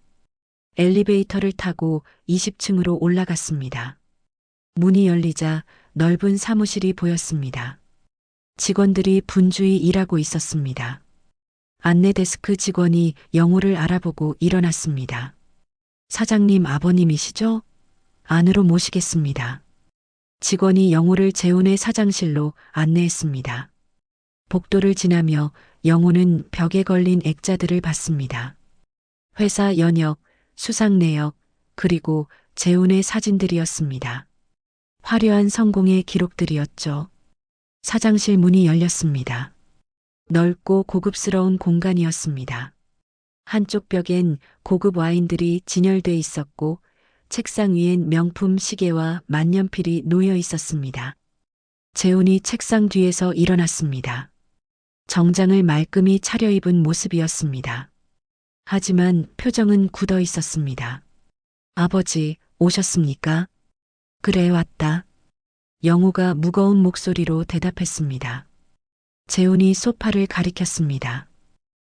엘리베이터를 타고 20층으로 올라갔습니다. 문이 열리자 넓은 사무실이 보였습니다. 직원들이 분주히 일하고 있었습니다. 안내 데스크 직원이 영호를 알아보고 일어났습니다. 사장님 아버님이시죠? 안으로 모시겠습니다. 직원이 영호를 재훈의 사장실로 안내했습니다. 복도를 지나며 영호는 벽에 걸린 액자들을 봤습니다. 회사 연역, 수상 내역, 그리고 재훈의 사진들이었습니다. 화려한 성공의 기록들이었죠. 사장실 문이 열렸습니다. 넓고 고급스러운 공간이었습니다. 한쪽 벽엔 고급 와인들이 진열돼 있었고 책상 위엔 명품 시계와 만년필이 놓여 있었습니다. 재훈이 책상 뒤에서 일어났습니다. 정장을 말끔히 차려입은 모습이었습니다. 하지만 표정은 굳어 있었습니다. 아버지, 오셨습니까? 그래, 왔다. 영호가 무거운 목소리로 대답했습니다. 재훈이 소파를 가리켰습니다.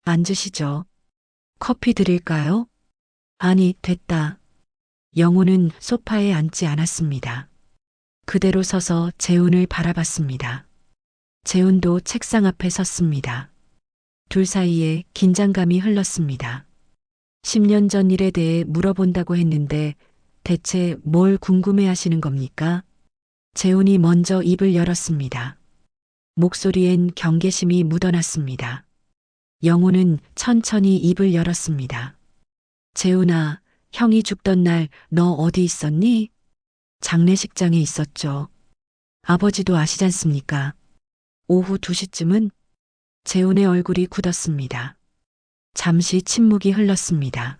앉으시죠. 커피 드릴까요? 아니, 됐다. 영호는 소파에 앉지 않았습니다. 그대로 서서 재훈을 바라봤습니다. 재훈도 책상 앞에 섰습니다. 둘 사이에 긴장감이 흘렀습니다. 10년 전 일에 대해 물어본다고 했는데 대체 뭘 궁금해 하시는 겁니까? 재훈이 먼저 입을 열었습니다. 목소리엔 경계심이 묻어났습니다. 영호는 천천히 입을 열었습니다. 재훈아, 형이 죽던 날 너 어디 있었니? 장례식장에 있었죠. 아버지도 아시잖습니까? 오후 2시쯤은 재훈의 얼굴이 굳었습니다. 잠시 침묵이 흘렀습니다.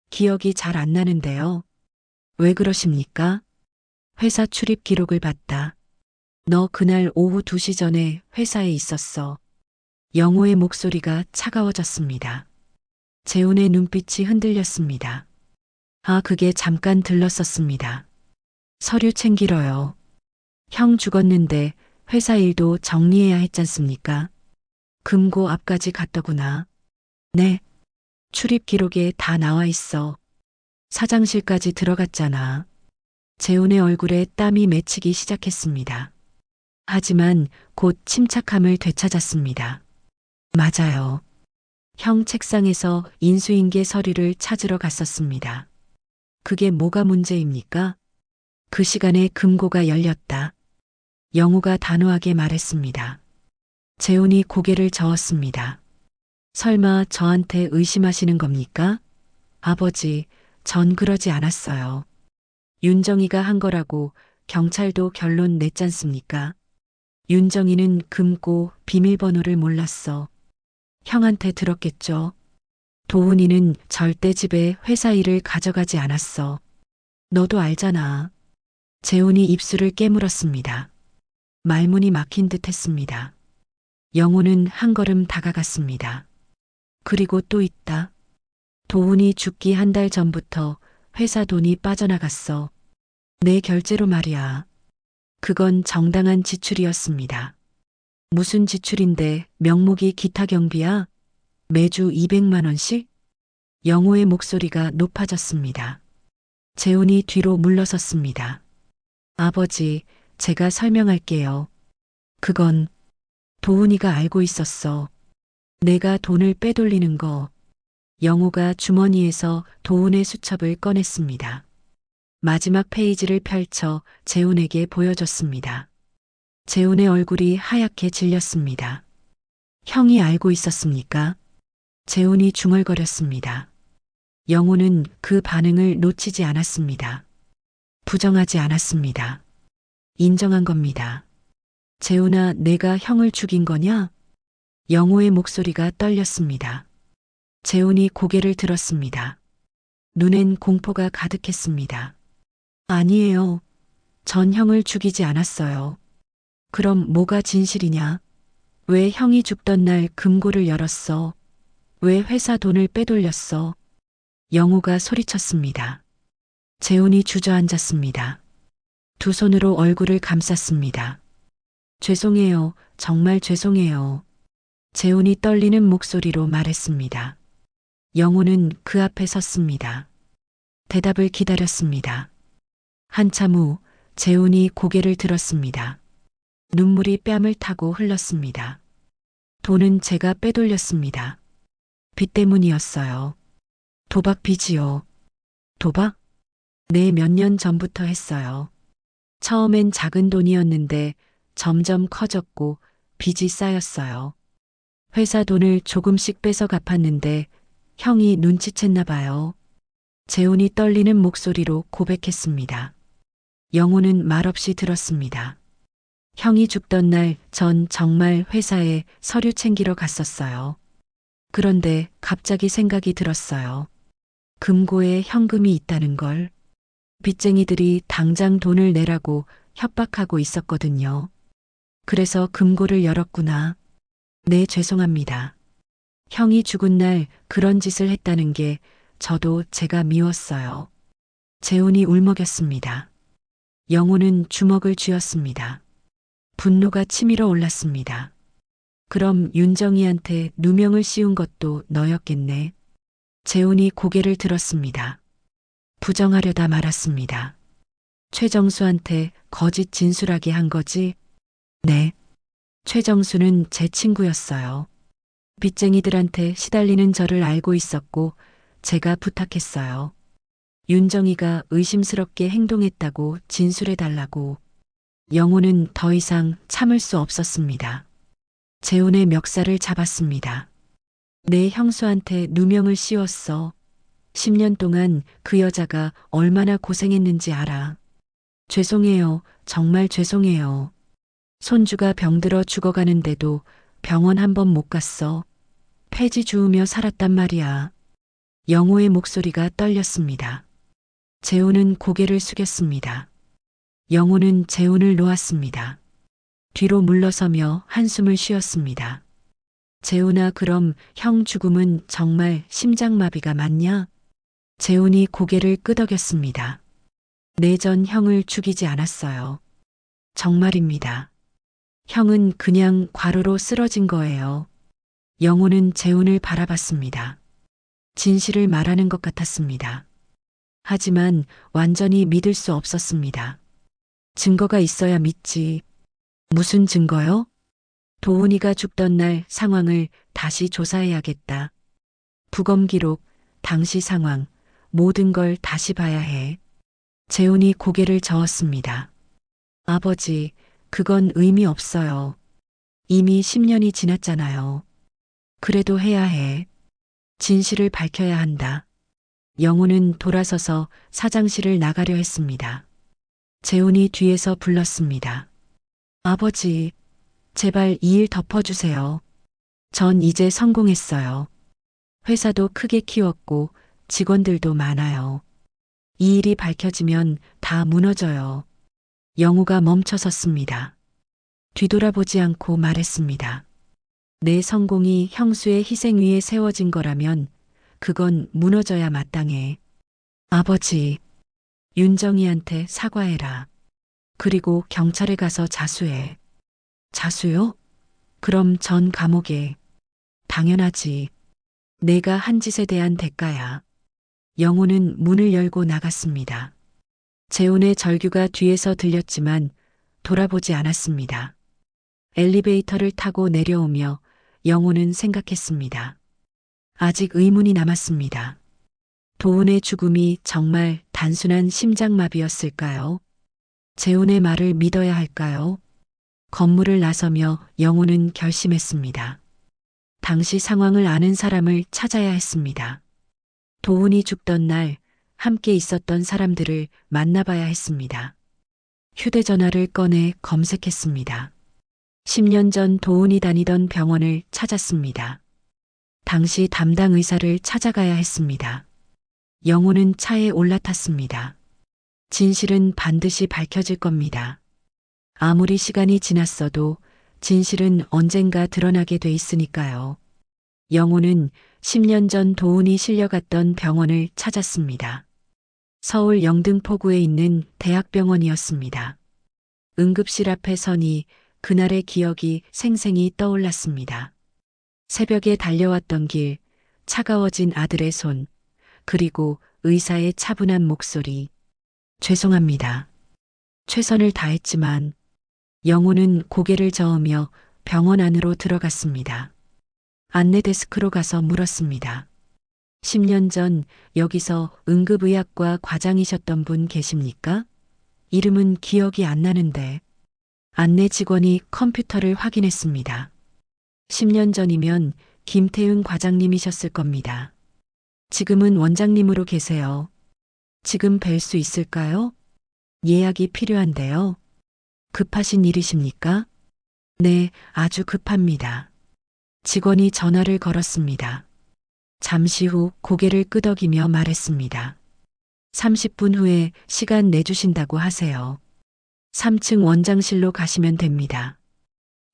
기억이 잘 안 나는데요. 왜 그러십니까? 회사 출입 기록을 봤다. 너 그날 오후 2시 전에 회사에 있었어. 영호의 목소리가 차가워졌습니다. 재훈의 눈빛이 흔들렸습니다. 아, 그게 잠깐 들렀었습니다. 서류 챙기러요. 형 죽었는데 회사 일도 정리해야 했잖습니까? 금고 앞까지 갔더구나. 네. 출입 기록에 다 나와 있어. 사장실까지 들어갔잖아. 재훈의 얼굴에 땀이 맺히기 시작했습니다. 하지만 곧 침착함을 되찾았습니다. 맞아요. 형 책상에서 인수인계 서류를 찾으러 갔었습니다. 그게 뭐가 문제입니까? 그 시간에 금고가 열렸다. 영호가 단호하게 말했습니다. 재훈이 고개를 저었습니다. 설마 저한테 의심하시는 겁니까? 아버지, 전 그러지 않았어요. 윤정이가 한 거라고 경찰도 결론 냈잖습니까? 윤정이는 금고 비밀번호를 몰랐어. 형한테 들었겠죠? 도훈이는 절대 집에 회사 일을 가져가지 않았어. 너도 알잖아. 재훈이 입술을 깨물었습니다. 말문이 막힌 듯 했습니다. 영호는 한 걸음 다가갔습니다. 그리고 또 있다. 도훈이 죽기 한 달 전부터 회사 돈이 빠져나갔어. 내 결제로 말이야. 그건 정당한 지출이었습니다. 무슨 지출인데 명목이 기타 경비야? 매주 200만 원씩? 영호의 목소리가 높아졌습니다. 재훈이 뒤로 물러섰습니다. 아버지, 제가 설명할게요. 그건 도훈이가 알고 있었어. 내가 돈을 빼돌리는 거. 영호가 주머니에서 도훈의 수첩을 꺼냈습니다. 마지막 페이지를 펼쳐 재훈에게 보여줬습니다. 재훈의 얼굴이 하얗게 질렸습니다. 형이 알고 있었습니까? 재훈이 중얼거렸습니다. 영호는 그 반응을 놓치지 않았습니다. 부정하지 않았습니다. 인정한 겁니다. 재훈아, 내가 형을 죽인 거냐? 영호의 목소리가 떨렸습니다. 재훈이 고개를 들었습니다. 눈엔 공포가 가득했습니다. 아니에요. 전 형을 죽이지 않았어요. 그럼 뭐가 진실이냐? 왜 형이 죽던 날 금고를 열었어? 왜 회사 돈을 빼돌렸어? 영호가 소리쳤습니다. 재훈이 주저앉았습니다. 두 손으로 얼굴을 감쌌습니다. 죄송해요. 정말 죄송해요. 재훈이 떨리는 목소리로 말했습니다. 영호는 그 앞에 섰습니다. 대답을 기다렸습니다. 한참 후 재훈이 고개를 들었습니다. 눈물이 뺨을 타고 흘렀습니다. 돈은 제가 빼돌렸습니다. 빚 때문이었어요. 도박 빚이요. 도박? 네, 몇 년 전부터 했어요. 처음엔 작은 돈이었는데 점점 커졌고 빚이 쌓였어요. 회사 돈을 조금씩 빼서 갚았는데 형이 눈치챘나 봐요. 재훈이 떨리는 목소리로 고백했습니다. 영호는 말없이 들었습니다. 형이 죽던 날 전 정말 회사에 서류 챙기러 갔었어요. 그런데 갑자기 생각이 들었어요. 금고에 현금이 있다는 걸. 빚쟁이들이 당장 돈을 내라고 협박하고 있었거든요. 그래서 금고를 열었구나. 네, 죄송합니다. 형이 죽은 날 그런 짓을 했다는 게 저도 제가 미웠어요. 재훈이 울먹였습니다. 영호는 주먹을 쥐었습니다. 분노가 치밀어 올랐습니다. 그럼 윤정이한테 누명을 씌운 것도 너였겠네. 재훈이 고개를 들었습니다. 부정하려다 말았습니다. 최정수한테 거짓 진술하게 한 거지? 네. 최정수는 제 친구였어요. 빚쟁이들한테 시달리는 저를 알고 있었고 제가 부탁했어요. 윤정이가 의심스럽게 행동했다고 진술해달라고. 영호는 더 이상 참을 수 없었습니다. 재훈의 멱살을 잡았습니다. 내 형수한테 누명을 씌웠어. 10년 동안 그 여자가 얼마나 고생했는지 알아. 죄송해요. 정말 죄송해요. 손주가 병들어 죽어가는데도 병원 한 번 못 갔어. 폐지 주우며 살았단 말이야. 영호의 목소리가 떨렸습니다. 재훈은 고개를 숙였습니다. 영호는 재훈을 놓았습니다. 뒤로 물러서며 한숨을 쉬었습니다. 재훈아, 그럼 형 죽음은 정말 심장마비가 맞냐? 재훈이 고개를 끄덕였습니다. 네, 전 형을 죽이지 않았어요. 정말입니다. 형은 그냥 과로로 쓰러진 거예요. 영호는 재훈을 바라봤습니다. 진실을 말하는 것 같았습니다. 하지만 완전히 믿을 수 없었습니다. 증거가 있어야 믿지. 무슨 증거요? 도훈이가 죽던 날 상황을 다시 조사해야겠다. 부검 기록, 당시 상황, 모든 걸 다시 봐야 해. 재훈이 고개를 저었습니다. 아버지, 그건 의미 없어요. 이미 10년이 지났잖아요. 그래도 해야 해. 진실을 밝혀야 한다. 영호는 돌아서서 사장실을 나가려 했습니다. 재훈이 뒤에서 불렀습니다. 아버지, 제발 이 일 덮어주세요. 전 이제 성공했어요. 회사도 크게 키웠고 직원들도 많아요. 이 일이 밝혀지면 다 무너져요. 영호가 멈춰섰습니다. 뒤돌아보지 않고 말했습니다. 내 성공이 형수의 희생 위에 세워진 거라면 그건 무너져야 마땅해. 아버지, 윤정이한테 사과해라. 그리고 경찰에 가서 자수해. 자수요? 그럼 전 감옥에. 당연하지. 내가 한 짓에 대한 대가야. 영호는 문을 열고 나갔습니다. 재훈의 절규가 뒤에서 들렸지만 돌아보지 않았습니다. 엘리베이터를 타고 내려오며 영호는 생각했습니다. 아직 의문이 남았습니다. 도훈의 죽음이 정말 단순한 심장마비였을까요? 재훈의 말을 믿어야 할까요? 건물을 나서며 영호는 결심했습니다. 당시 상황을 아는 사람을 찾아야 했습니다. 도훈이 죽던 날 함께 있었던 사람들을 만나봐야 했습니다. 휴대전화를 꺼내 검색했습니다. 10년 전 도훈이 다니던 병원을 찾았습니다. 당시 담당 의사를 찾아가야 했습니다. 영호는 차에 올라탔습니다. 진실은 반드시 밝혀질 겁니다. 아무리 시간이 지났어도 진실은 언젠가 드러나게 돼 있으니까요. 영호는 10년 전 도훈이 실려갔던 병원을 찾았습니다. 서울 영등포구에 있는 대학병원이었습니다. 응급실 앞에 서니 그날의 기억이 생생히 떠올랐습니다. 새벽에 달려왔던 길, 차가워진 아들의 손, 그리고 의사의 차분한 목소리. 죄송합니다. 최선을 다했지만 영호는 고개를 저으며 병원 안으로 들어갔습니다. 안내 데스크로 가서 물었습니다. 10년 전 여기서 응급의학과 과장이셨던 분 계십니까? 이름은 기억이 안 나는데. 안내 직원이 컴퓨터를 확인했습니다. 10년 전이면 김태윤 과장님이셨을 겁니다. 지금은 원장님으로 계세요. 지금 뵐 수 있을까요? 예약이 필요한데요. 급하신 일이십니까? 네, 아주 급합니다. 직원이 전화를 걸었습니다. 잠시 후 고개를 끄덕이며 말했습니다. 30분 후에 시간 내주신다고 하세요. 3층 원장실로 가시면 됩니다.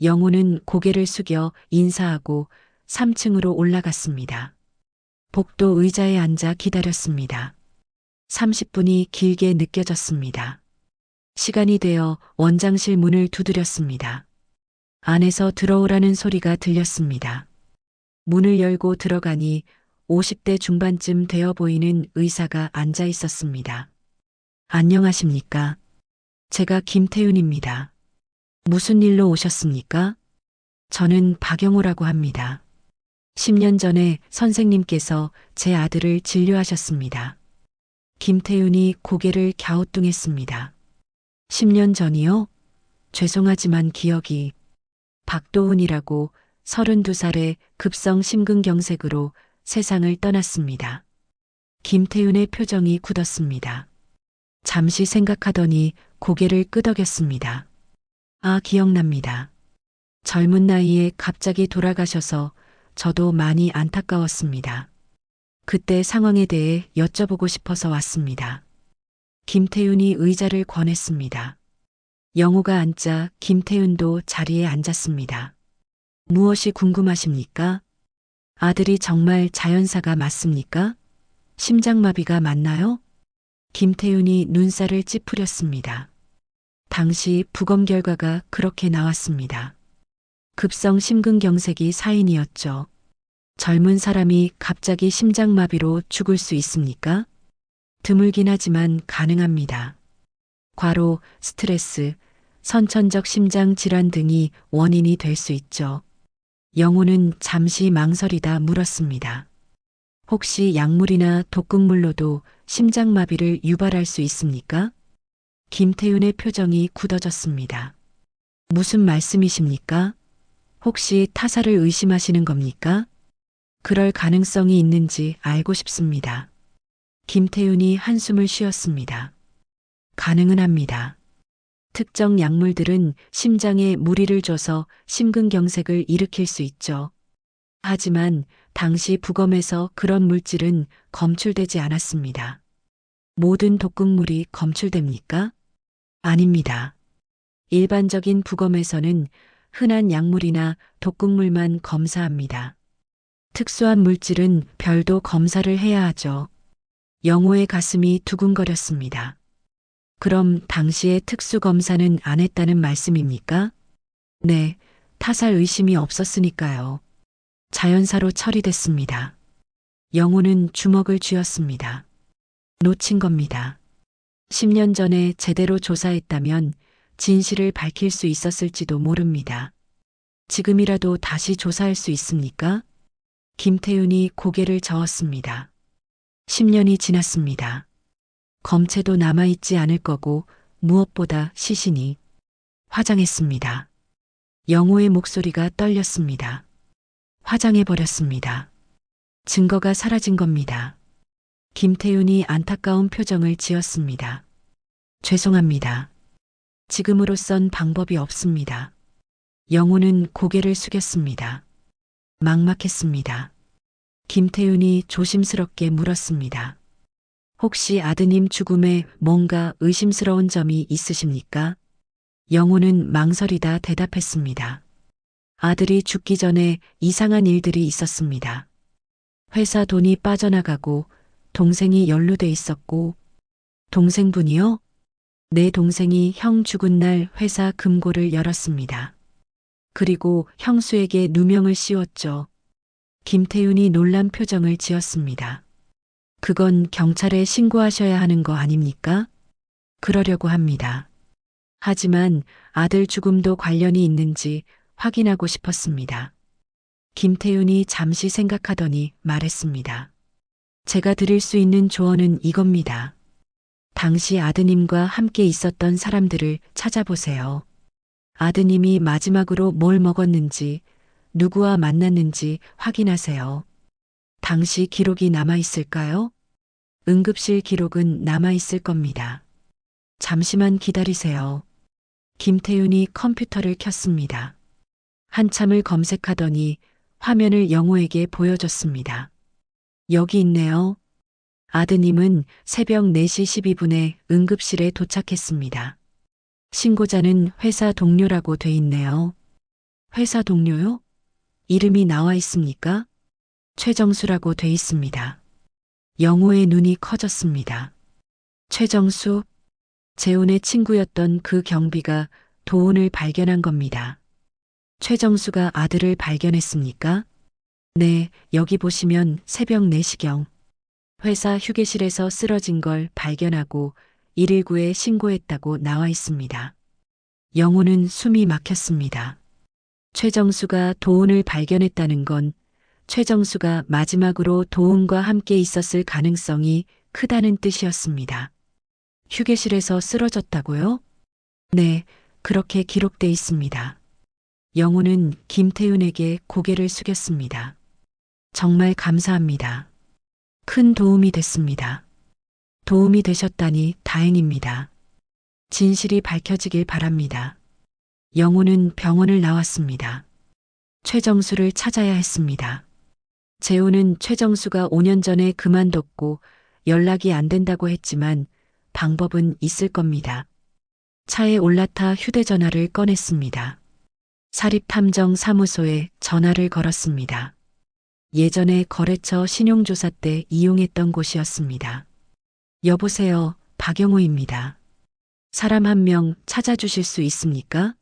영호는 고개를 숙여 인사하고 3층으로 올라갔습니다. 복도 의자에 앉아 기다렸습니다. 30분이 길게 느껴졌습니다. 시간이 되어 원장실 문을 두드렸습니다. 안에서 들어오라는 소리가 들렸습니다. 문을 열고 들어가니 50대 중반쯤 되어 보이는 의사가 앉아 있었습니다. 안녕하십니까? 제가 김태윤입니다. 무슨 일로 오셨습니까? 저는 박영호라고 합니다. 10년 전에 선생님께서 제 아들을 진료하셨습니다. 김태윤이 고개를 갸우뚱했습니다. 10년 전이요? 죄송하지만 기억이. 박도훈이라고 32살의 급성 심근경색으로 세상을 떠났습니다. 김태윤의 표정이 굳었습니다. 잠시 생각하더니 고개를 끄덕였습니다. 아, 기억납니다. 젊은 나이에 갑자기 돌아가셔서 저도 많이 안타까웠습니다. 그때 상황에 대해 여쭤보고 싶어서 왔습니다. 김태윤이 의자를 권했습니다. 영호가 앉자 김태윤도 자리에 앉았습니다. 무엇이 궁금하십니까? 아들이 정말 자연사가 맞습니까? 심장마비가 맞나요? 김태윤이 눈살을 찌푸렸습니다. 당시 부검 결과가 그렇게 나왔습니다. 급성 심근경색이 사인이었죠. 젊은 사람이 갑자기 심장마비로 죽을 수 있습니까? 드물긴 하지만 가능합니다. 과로, 스트레스, 선천적 심장 질환 등이 원인이 될 수 있죠. 영호는 잠시 망설이다 물었습니다. 혹시 약물이나 독극물로도 심장마비를 유발할 수 있습니까? 김태윤의 표정이 굳어졌습니다. 무슨 말씀이십니까? 혹시 타사를 의심하시는 겁니까? 그럴 가능성이 있는지 알고 싶습니다. 김태윤이 한숨을 쉬었습니다. 가능은 합니다. 특정 약물들은 심장에 무리를 줘서 심근경색을 일으킬 수 있죠. 하지만 당시 부검에서 그런 물질은 검출되지 않았습니다. 모든 독극물이 검출됩니까? 아닙니다. 일반적인 부검에서는 흔한 약물이나 독극물만 검사합니다. 특수한 물질은 별도 검사를 해야 하죠. 영호의 가슴이 두근거렸습니다. 그럼 당시에 특수검사는 안 했다는 말씀입니까? 네, 타살 의심이 없었으니까요. 자연사로 처리됐습니다. 영호는 주먹을 쥐었습니다. 놓친 겁니다. 10년 전에 제대로 조사했다면 진실을 밝힐 수 있었을지도 모릅니다. 지금이라도 다시 조사할 수 있습니까? 김태윤이 고개를 저었습니다. 10년이 지났습니다. 검체도 남아있지 않을 거고 무엇보다 시신이 화장했습니다. 영호의 목소리가 떨렸습니다. 화장해버렸습니다. 증거가 사라진 겁니다. 김태윤이 안타까운 표정을 지었습니다. 죄송합니다. 지금으로선 방법이 없습니다. 영호는 고개를 숙였습니다. 막막했습니다. 김태윤이 조심스럽게 물었습니다. 혹시 아드님 죽음에 뭔가 의심스러운 점이 있으십니까? 영호는 망설이다 대답했습니다. 아들이 죽기 전에 이상한 일들이 있었습니다. 회사 돈이 빠져나가고 동생이 연루돼 있었고. 동생분이요? 내 동생이 형 죽은 날 회사 금고를 열었습니다. 그리고 형수에게 누명을 씌웠죠. 김태윤이 놀란 표정을 지었습니다. 그건 경찰에 신고하셔야 하는 거 아닙니까? 그러려고 합니다. 하지만 아들 죽음도 관련이 있는지 확인하고 싶었습니다. 김태윤이 잠시 생각하더니 말했습니다. 제가 드릴 수 있는 조언은 이겁니다. 당시 아드님과 함께 있었던 사람들을 찾아보세요. 아드님이 마지막으로 뭘 먹었는지, 누구와 만났는지 확인하세요. 당시 기록이 남아있을까요? 응급실 기록은 남아있을 겁니다. 잠시만 기다리세요. 김태윤이 컴퓨터를 켰습니다. 한참을 검색하더니 화면을 영호에게 보여줬습니다. 여기 있네요. 아드님은 새벽 4시 12분에 응급실에 도착했습니다. 신고자는 회사 동료라고 돼 있네요. 회사 동료요? 이름이 나와 있습니까? 최정수라고 돼 있습니다. 영호의 눈이 커졌습니다. 최정수? 재훈의 친구였던 그 경비가 도훈을 발견한 겁니다. 최정수가 아들을 발견했습니까? 네, 여기 보시면 새벽 4시경. 회사 휴게실에서 쓰러진 걸 발견하고 119에 신고했다고 나와 있습니다. 영호는 숨이 막혔습니다. 최정수가 도훈을 발견했다는 건 최정수가 마지막으로 도훈과 함께 있었을 가능성이 크다는 뜻이었습니다. 휴게실에서 쓰러졌다고요? 네, 그렇게 기록돼 있습니다. 영호는 김태윤에게 고개를 숙였습니다. 정말 감사합니다. 큰 도움이 됐습니다. 도움이 되셨다니 다행입니다. 진실이 밝혀지길 바랍니다. 영호는 병원을 나왔습니다. 최정수를 찾아야 했습니다. 재훈은 최정수가 5년 전에 그만뒀고 연락이 안 된다고 했지만 방법은 있을 겁니다. 차에 올라타 휴대전화를 꺼냈습니다. 사립탐정사무소에 전화를 걸었습니다. 예전에 거래처 신용조사 때 이용했던 곳이었습니다. 여보세요, 박영호입니다. 사람 한 명 찾아주실 수 있습니까?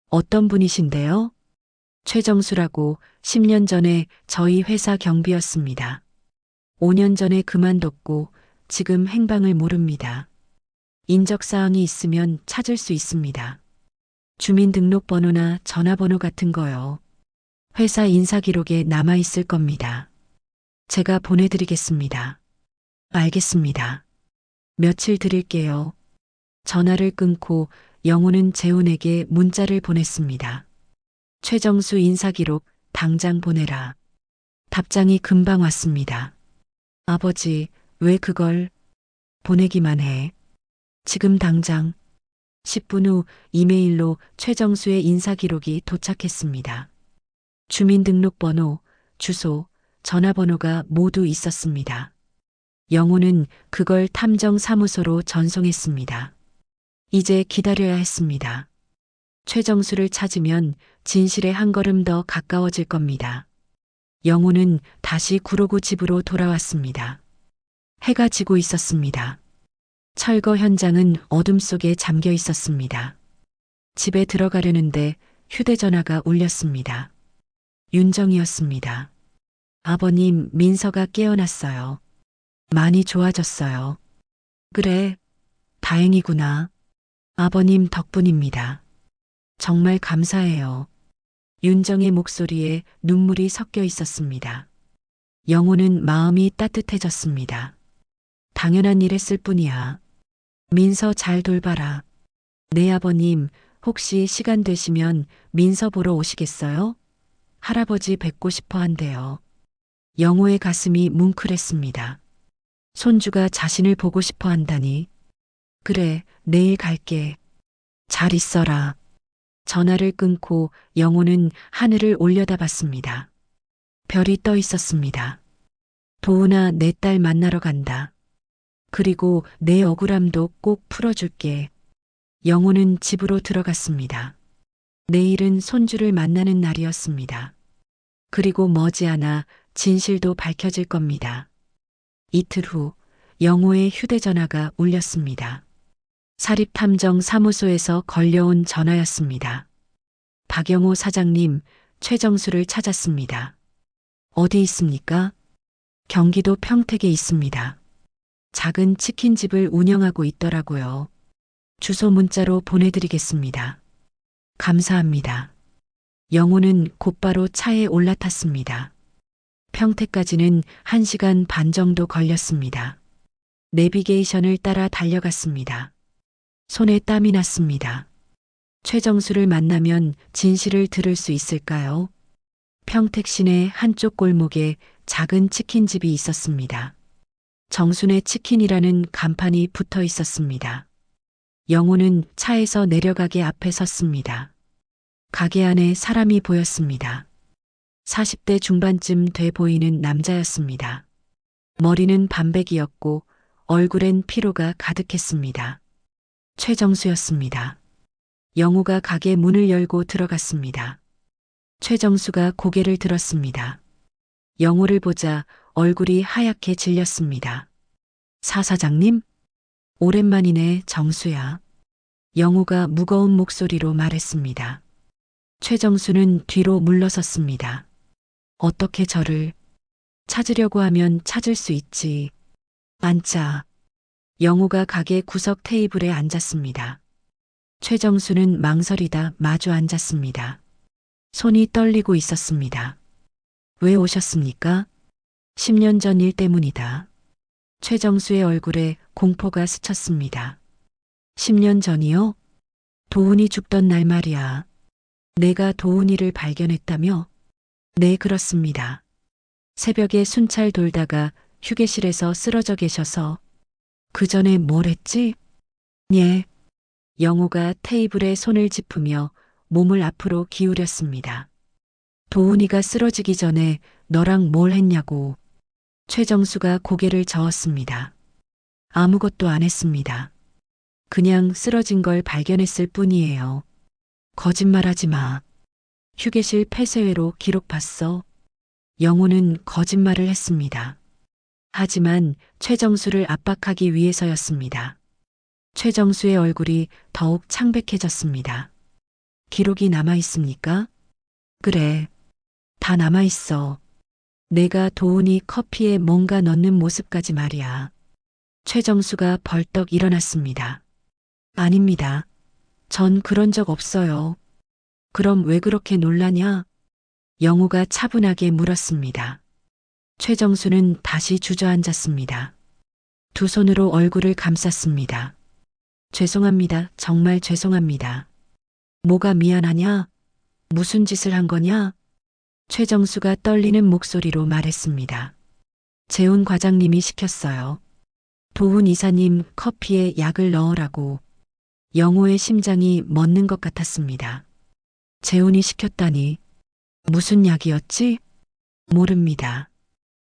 어떤 분이신데요? 최정수라고 10년 전에 저희 회사 경비였습니다. 5년 전에 그만뒀고 지금 행방을 모릅니다. 인적사항이 있으면 찾을 수 있습니다. 주민등록번호나 전화번호 같은 거요. 회사 인사기록에 남아있을 겁니다. 제가 보내드리겠습니다. 알겠습니다. 며칠 드릴게요. 전화를 끊고 영호는 재훈에게 문자를 보냈습니다. 최정수 인사기록 당장 보내라. 답장이 금방 왔습니다. 아버지, 왜 그걸 보내기만 해? 지금 당장. 10분 후 이메일로 최정수의 인사기록이 도착했습니다. 주민등록번호, 주소, 전화번호가 모두 있었습니다. 영호는 그걸 탐정사무소로 전송했습니다. 이제 기다려야 했습니다. 최정수를 찾으면 진실에 한 걸음 더 가까워질 겁니다. 영호는 다시 구로구 집으로 돌아왔습니다. 해가 지고 있었습니다. 철거 현장은 어둠 속에 잠겨 있었습니다. 집에 들어가려는데 휴대전화가 울렸습니다. 윤정이었습니다. 아버님, 민서가 깨어났어요. 많이 좋아졌어요. 그래, 다행이구나. 아버님 덕분입니다. 정말 감사해요. 윤정의 목소리에 눈물이 섞여 있었습니다. 영호는 마음이 따뜻해졌습니다. 당연한 일 했을 뿐이야. 민서 잘 돌봐라. 네 아버님, 혹시 시간 되시면 민서 보러 오시겠어요? 할아버지 뵙고 싶어 한대요. 영호의 가슴이 뭉클했습니다. 손주가 자신을 보고 싶어 한다니. 그래, 내일 갈게. 잘 있어라. 전화를 끊고 영호는 하늘을 올려다봤습니다. 별이 떠 있었습니다. 도훈아, 내 딸 만나러 간다. 그리고 내 억울함도 꼭 풀어줄게. 영호는 집으로 들어갔습니다. 내일은 손주를 만나는 날이었습니다. 그리고 머지않아 진실도 밝혀질 겁니다. 이틀 후 영호의 휴대전화가 울렸습니다. 사립탐정사무소에서 걸려온 전화였습니다. 박영호 사장님, 최정수를 찾았습니다. 어디 있습니까? 경기도 평택에 있습니다. 작은 치킨집을 운영하고 있더라고요. 주소 문자로 보내드리겠습니다. 감사합니다. 영호는 곧바로 차에 올라탔습니다. 평택까지는 1시간 반 정도 걸렸습니다. 내비게이션을 따라 달려갔습니다. 손에 땀이 났습니다. 최정수를 만나면 진실을 들을 수 있을까요? 평택 시내 한쪽 골목에 작은 치킨집이 있었습니다. 정순의 치킨이라는 간판이 붙어 있었습니다. 영호는 차에서 내려가게 앞에 섰습니다. 가게 안에 사람이 보였습니다. 40대 중반쯤 돼 보이는 남자였습니다. 머리는 반백이었고 얼굴엔 피로가 가득했습니다. 최정수였습니다. 영호가 가게 문을 열고 들어갔습니다. 최정수가 고개를 들었습니다. 영호를 보자 얼굴이 하얗게 질렸습니다. 사 사장님? 오랜만이네, 정수야. 영호가 무거운 목소리로 말했습니다. 최정수는 뒤로 물러섰습니다. 어떻게 저를 찾으려고 하면 찾을 수 있지. 앉자. 영호가 가게 구석 테이블에 앉았습니다. 최정수는 망설이다 마주 앉았습니다. 손이 떨리고 있었습니다. 왜 오셨습니까? 10년 전 일 때문이다. 최정수의 얼굴에 공포가 스쳤습니다. 10년 전이요? 도훈이 죽던 날 말이야. 내가 도훈이를 발견했다며? 네, 그렇습니다. 새벽에 순찰 돌다가 휴게실에서 쓰러져 계셔서. 그 전에 뭘 했지? 예. 영호가 테이블에 손을 짚으며 몸을 앞으로 기울였습니다. 도훈이가 쓰러지기 전에 너랑 뭘 했냐고. 최정수가 고개를 저었습니다. 아무것도 안 했습니다. 그냥 쓰러진 걸 발견했을 뿐이에요. 거짓말하지 마. 휴게실 폐쇄회로 기록 봤어. 영호는 거짓말을 했습니다. 하지만 최정수를 압박하기 위해서였습니다. 최정수의 얼굴이 더욱 창백해졌습니다. 기록이 남아 있습니까? 그래. 다 남아 있어. 내가 도훈이 커피에 뭔가 넣는 모습까지 말이야. 최정수가 벌떡 일어났습니다. 아닙니다. 전 그런 적 없어요. 그럼 왜 그렇게 놀라냐? 영호가 차분하게 물었습니다. 최정수는 다시 주저앉았습니다. 두 손으로 얼굴을 감쌌습니다. 죄송합니다. 정말 죄송합니다. 뭐가 미안하냐? 무슨 짓을 한 거냐? 최정수가 떨리는 목소리로 말했습니다. 재훈 과장님이 시켰어요. 도훈 이사님 커피에 약을 넣으라고. 영호의 심장이 멎는 것 같았습니다. 재훈이 시켰다니. 무슨 약이었지? 모릅니다.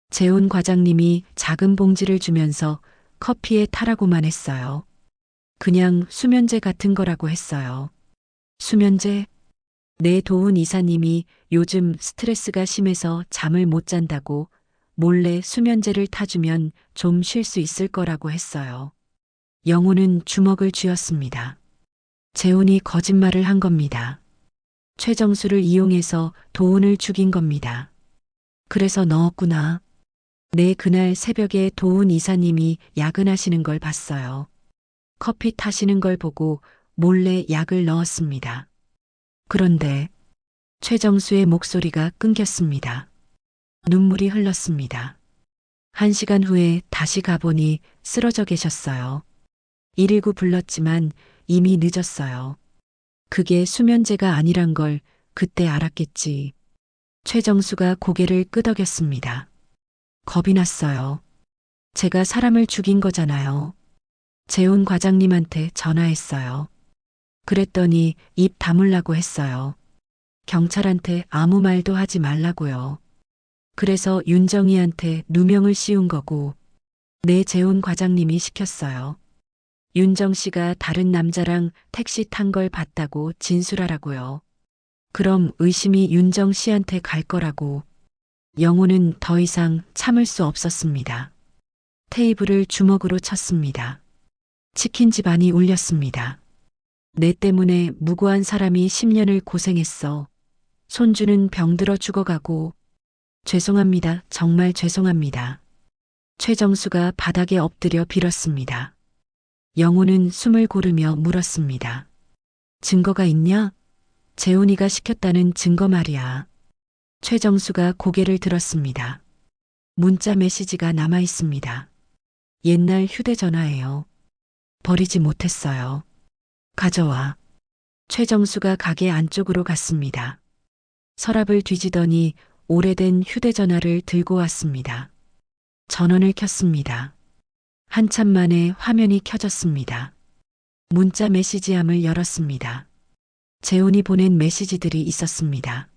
재훈 과장님이 작은 봉지를 주면서 커피에 타라고만 했어요. 그냥 수면제 같은 거라고 했어요. 수면제? 내 도훈 이사님이 요즘 스트레스가 심해서 잠을 못 잔다고 몰래 수면제를 타주면 좀 쉴 수 있을 거라고 했어요. 영호는 주먹을 쥐었습니다. 재훈이 거짓말을 한 겁니다. 최정수를 이용해서 도훈을 죽인 겁니다. 그래서 넣었구나. 네, 그날 새벽에 도훈 이사님이 야근하시는 걸 봤어요. 커피 타시는 걸 보고 몰래 약을 넣었습니다. 그런데 최정수의 목소리가 끊겼습니다. 눈물이 흘렀습니다. 1시간 후에 다시 가보니 쓰러져 계셨어요. 119 불렀지만 이미 늦었어요. 그게 수면제가 아니란 걸 그때 알았겠지. 최정수가 고개를 끄덕였습니다. 겁이 났어요. 제가 사람을 죽인 거잖아요. 재훈 과장님한테 전화했어요. 그랬더니 입 다물라고 했어요. 경찰한테 아무 말도 하지 말라고요. 그래서 윤정이한테 누명을 씌운 거고, 내 재훈 과장님이 시켰어요. 윤정 씨가 다른 남자랑 택시 탄 걸 봤다고 진술하라고요. 그럼 의심이 윤정 씨한테 갈 거라고. 영호는 더 이상 참을 수 없었습니다. 테이블을 주먹으로 쳤습니다. 치킨 집안이 울렸습니다. 내 때문에 무고한 사람이 10년을 고생했어. 손주는 병들어 죽어가고. 죄송합니다. 정말 죄송합니다. 최정수가 바닥에 엎드려 빌었습니다. 영호는 숨을 고르며 물었습니다. 증거가 있냐? 재훈이가 시켰다는 증거 말이야. 최정수가 고개를 들었습니다. 문자 메시지가 남아 있습니다. 옛날 휴대전화예요. 버리지 못했어요. 가져와. 최정수가 가게 안쪽으로 갔습니다. 서랍을 뒤지더니 오래된 휴대전화를 들고 왔습니다. 전원을 켰습니다. 한참 만에 화면이 켜졌습니다. 문자 메시지함을 열었습니다. 재훈이 보낸 메시지들이 있었습니다.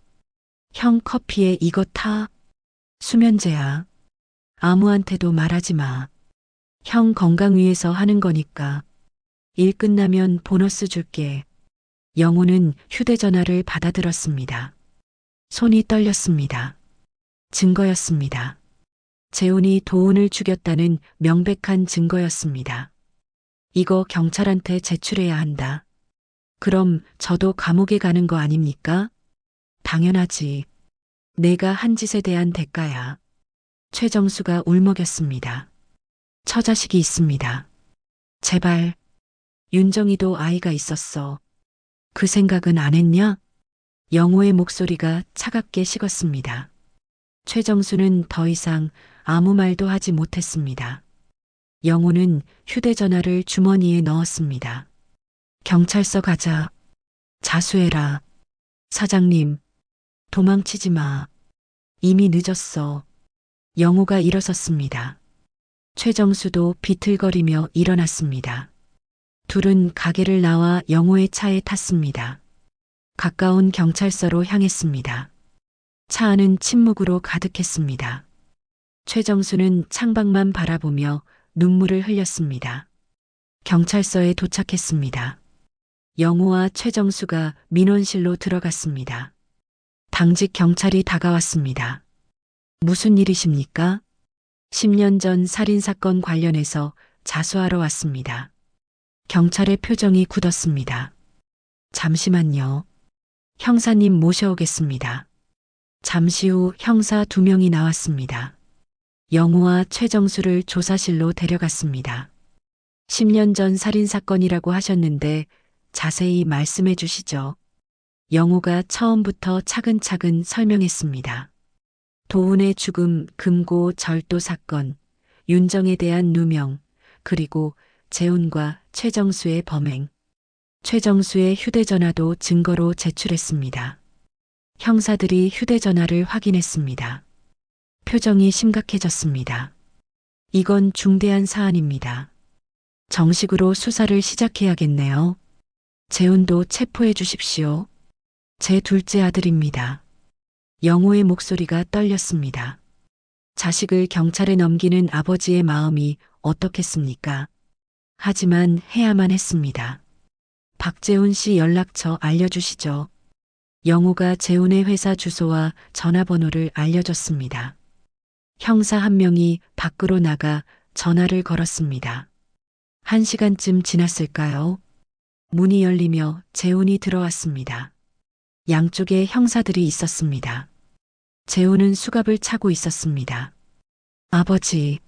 형 커피에 이거 타. 수면제야. 아무한테도 말하지 마. 형 건강 위해서 하는 거니까. 일 끝나면 보너스 줄게. 영호는 휴대전화를 받아들었습니다. 손이 떨렸습니다. 증거였습니다. 재훈이 도훈을 죽였다는 명백한 증거였습니다. 이거 경찰한테 제출해야 한다. 그럼 저도 감옥에 가는 거 아닙니까? 당연하지. 내가 한 짓에 대한 대가야. 최정수가 울먹였습니다. 처자식이 있습니다. 제발. 윤정이도 아이가 있었어. 그 생각은 안 했냐? 영호의 목소리가 차갑게 식었습니다. 최정수는 더 이상 아무 말도 하지 못했습니다. 영호는 휴대전화를 주머니에 넣었습니다. 경찰서 가자. 자수해라. 사장님, 도망치지 마. 이미 늦었어. 영호가 일어섰습니다. 최정수도 비틀거리며 일어났습니다. 둘은 가게를 나와 영호의 차에 탔습니다. 가까운 경찰서로 향했습니다. 차 안은 침묵으로 가득했습니다. 최정수는 창밖만 바라보며 눈물을 흘렸습니다. 경찰서에 도착했습니다. 영호와 최정수가 민원실로 들어갔습니다. 당직 경찰이 다가왔습니다. 무슨 일이십니까? 10년 전 살인사건 관련해서 자수하러 왔습니다. 경찰의 표정이 굳었습니다. 잠시만요. 형사님 모셔오겠습니다. 잠시 후 형사 2명이 나왔습니다. 영호와 최정수를 조사실로 데려갔습니다. 10년 전 살인사건이라고 하셨는데 자세히 말씀해 주시죠. 영호가 처음부터 차근차근 설명했습니다. 도훈의 죽음, 금고 절도 사건, 윤정에 대한 누명, 그리고 재훈과 최정수의 범행. 최정수의 휴대전화도 증거로 제출했습니다. 형사들이 휴대전화를 확인했습니다. 표정이 심각해졌습니다. 이건 중대한 사안입니다. 정식으로 수사를 시작해야겠네요. 재훈도 체포해 주십시오. 제 둘째 아들입니다. 영호의 목소리가 떨렸습니다. 자식을 경찰에 넘기는 아버지의 마음이 어떻겠습니까? 하지만 해야만 했습니다. 박재훈 씨 연락처 알려주시죠. 영호가 재훈의 회사 주소와 전화번호를 알려줬습니다. 형사 한 명이 밖으로 나가 전화를 걸었습니다. 1시간쯤 지났을까요? 문이 열리며 재훈이 들어왔습니다. 양쪽에 형사들이 있었습니다. 재훈은 수갑을 차고 있었습니다. 아버지.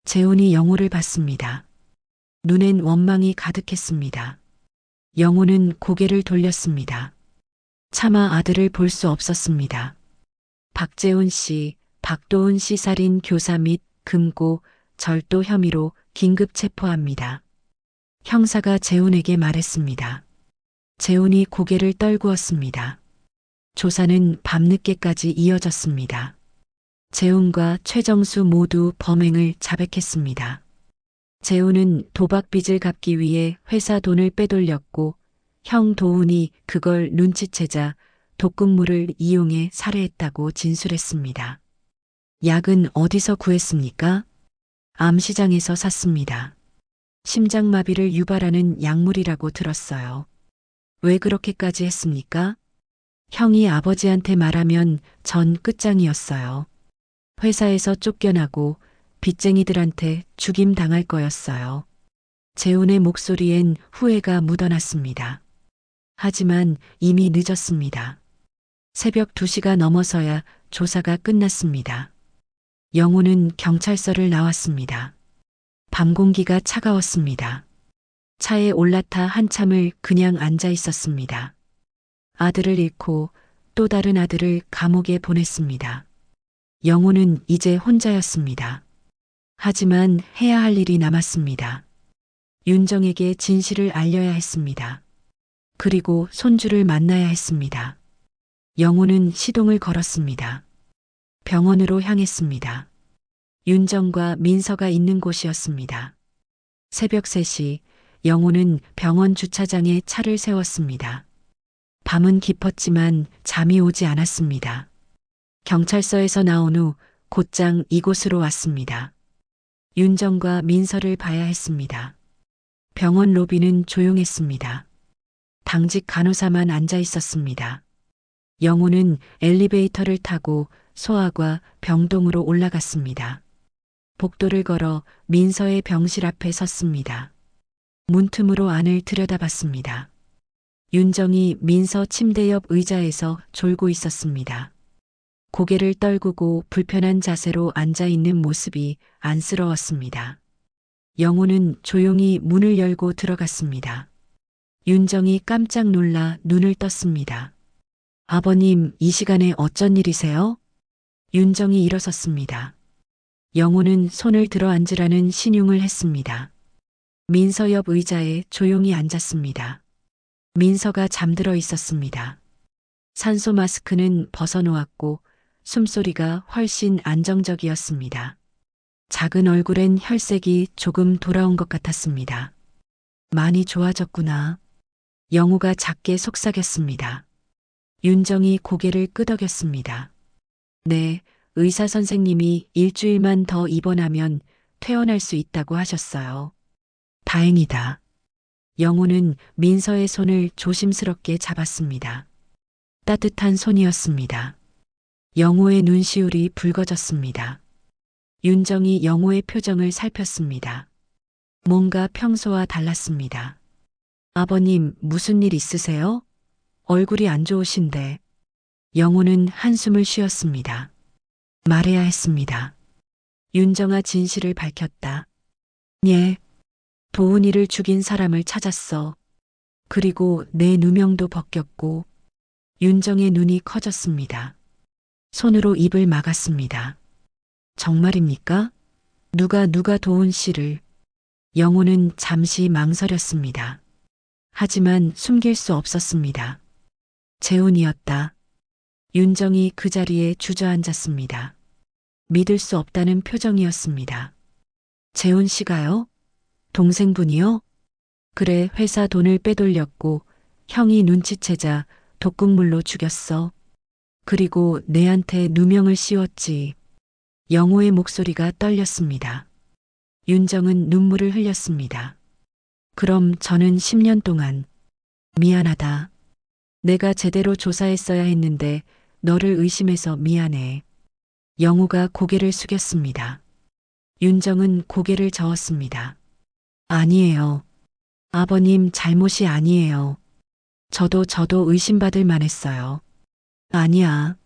재훈이 영호를 봤습니다. 눈엔 원망이 가득했습니다. 영호는 고개를 돌렸습니다. 차마 아들을 볼 수 없었습니다. 박재훈 씨, 박도훈 씨 살인 교사 및 금고, 절도 혐의로 긴급 체포합니다. 형사가 재훈에게 말했습니다. 재훈이 고개를 떨구었습니다. 조사는 밤늦게까지 이어졌습니다. 재훈과 최정수 모두 범행을 자백했습니다. 재훈은 도박빚을 갚기 위해 회사 돈을 빼돌렸고 형 도훈이 그걸 눈치채자 독극물을 이용해 살해했다고 진술했습니다. 약은 어디서 구했습니까? 암시장에서 샀습니다. 심장마비를 유발하는 약물이라고 들었어요. 왜 그렇게까지 했습니까? 형이 아버지한테 말하면 전 끝장이었어요. 회사에서 쫓겨나고 빚쟁이들한테 죽임당할 거였어요. 재훈의 목소리엔 후회가 묻어났습니다. 하지만 이미 늦었습니다. 새벽 2시가 넘어서야 조사가 끝났습니다. 영호는 경찰서를 나왔습니다. 밤 공기가 차가웠습니다. 차에 올라타 한참을 그냥 앉아 있었습니다. 아들을 잃고 또 다른 아들을 감옥에 보냈습니다. 영호는 이제 혼자였습니다. 하지만 해야 할 일이 남았습니다. 윤정에게 진실을 알려야 했습니다. 그리고 손주를 만나야 했습니다. 영호는 시동을 걸었습니다. 병원으로 향했습니다. 윤정과 민서가 있는 곳이었습니다. 새벽 3시 영호는 병원 주차장에 차를 세웠습니다. 밤은 깊었지만 잠이 오지 않았습니다. 경찰서에서 나온 후 곧장 이곳으로 왔습니다. 윤정과 민서를 봐야 했습니다. 병원 로비는 조용했습니다. 당직 간호사만 앉아 있었습니다. 영호는 엘리베이터를 타고 소아과 병동으로 올라갔습니다. 복도를 걸어 민서의 병실 앞에 섰습니다. 문틈으로 안을 들여다봤습니다. 윤정이 민서 침대 옆 의자에서 졸고 있었습니다. 고개를 떨구고 불편한 자세로 앉아 있는 모습이 안쓰러웠습니다. 영호는 조용히 문을 열고 들어갔습니다. 윤정이 깜짝 놀라 눈을 떴습니다. 아버님, 이 시간에 어쩐 일이세요? 윤정이 일어섰습니다. 영호는 손을 들어 앉으라는 신용을 했습니다. 민서 옆 의자에 조용히 앉았습니다. 민서가 잠들어 있었습니다. 산소 마스크는 벗어놓았고 숨소리가 훨씬 안정적이었습니다. 작은 얼굴엔 혈색이 조금 돌아온 것 같았습니다. 많이 좋아졌구나. 영호가 작게 속삭였습니다. 윤정이 고개를 끄덕였습니다. 네, 의사 선생님이 일주일만 더 입원하면 퇴원할 수 있다고 하셨어요. 다행이다. 영호는 민서의 손을 조심스럽게 잡았습니다. 따뜻한 손이었습니다. 영호의 눈시울이 붉어졌습니다. 윤정이 영호의 표정을 살폈습니다. 뭔가 평소와 달랐습니다. 아버님, 무슨 일 있으세요? 얼굴이 안 좋으신데. 영호는 한숨을 쉬었습니다. 말해야 했습니다. 윤정아 진실을 밝혔다. 예. 도훈이를 죽인 사람을 찾았어. 그리고 내 누명도 벗겼고. 윤정의 눈이 커졌습니다. 손으로 입을 막았습니다. 정말입니까? 누가 도훈 씨를. 영호는 잠시 망설였습니다. 하지만 숨길 수 없었습니다. 재훈이었다. 윤정이 그 자리에 주저앉았습니다. 믿을 수 없다는 표정이었습니다. 재훈 씨가요? 동생분이요? 그래, 회사 돈을 빼돌렸고 형이 눈치채자 독극물로 죽였어. 그리고 내한테 누명을 씌웠지. 영호의 목소리가 떨렸습니다. 윤정은 눈물을 흘렸습니다. 그럼 저는 10년 동안 미안하다. 내가 제대로 조사했어야 했는데 너를 의심해서 미안해. 영호가 고개를 숙였습니다. 윤정은 고개를 저었습니다. 아니에요. 아버님 잘못이 아니에요. 저도 의심받을 만했어요. 아니야.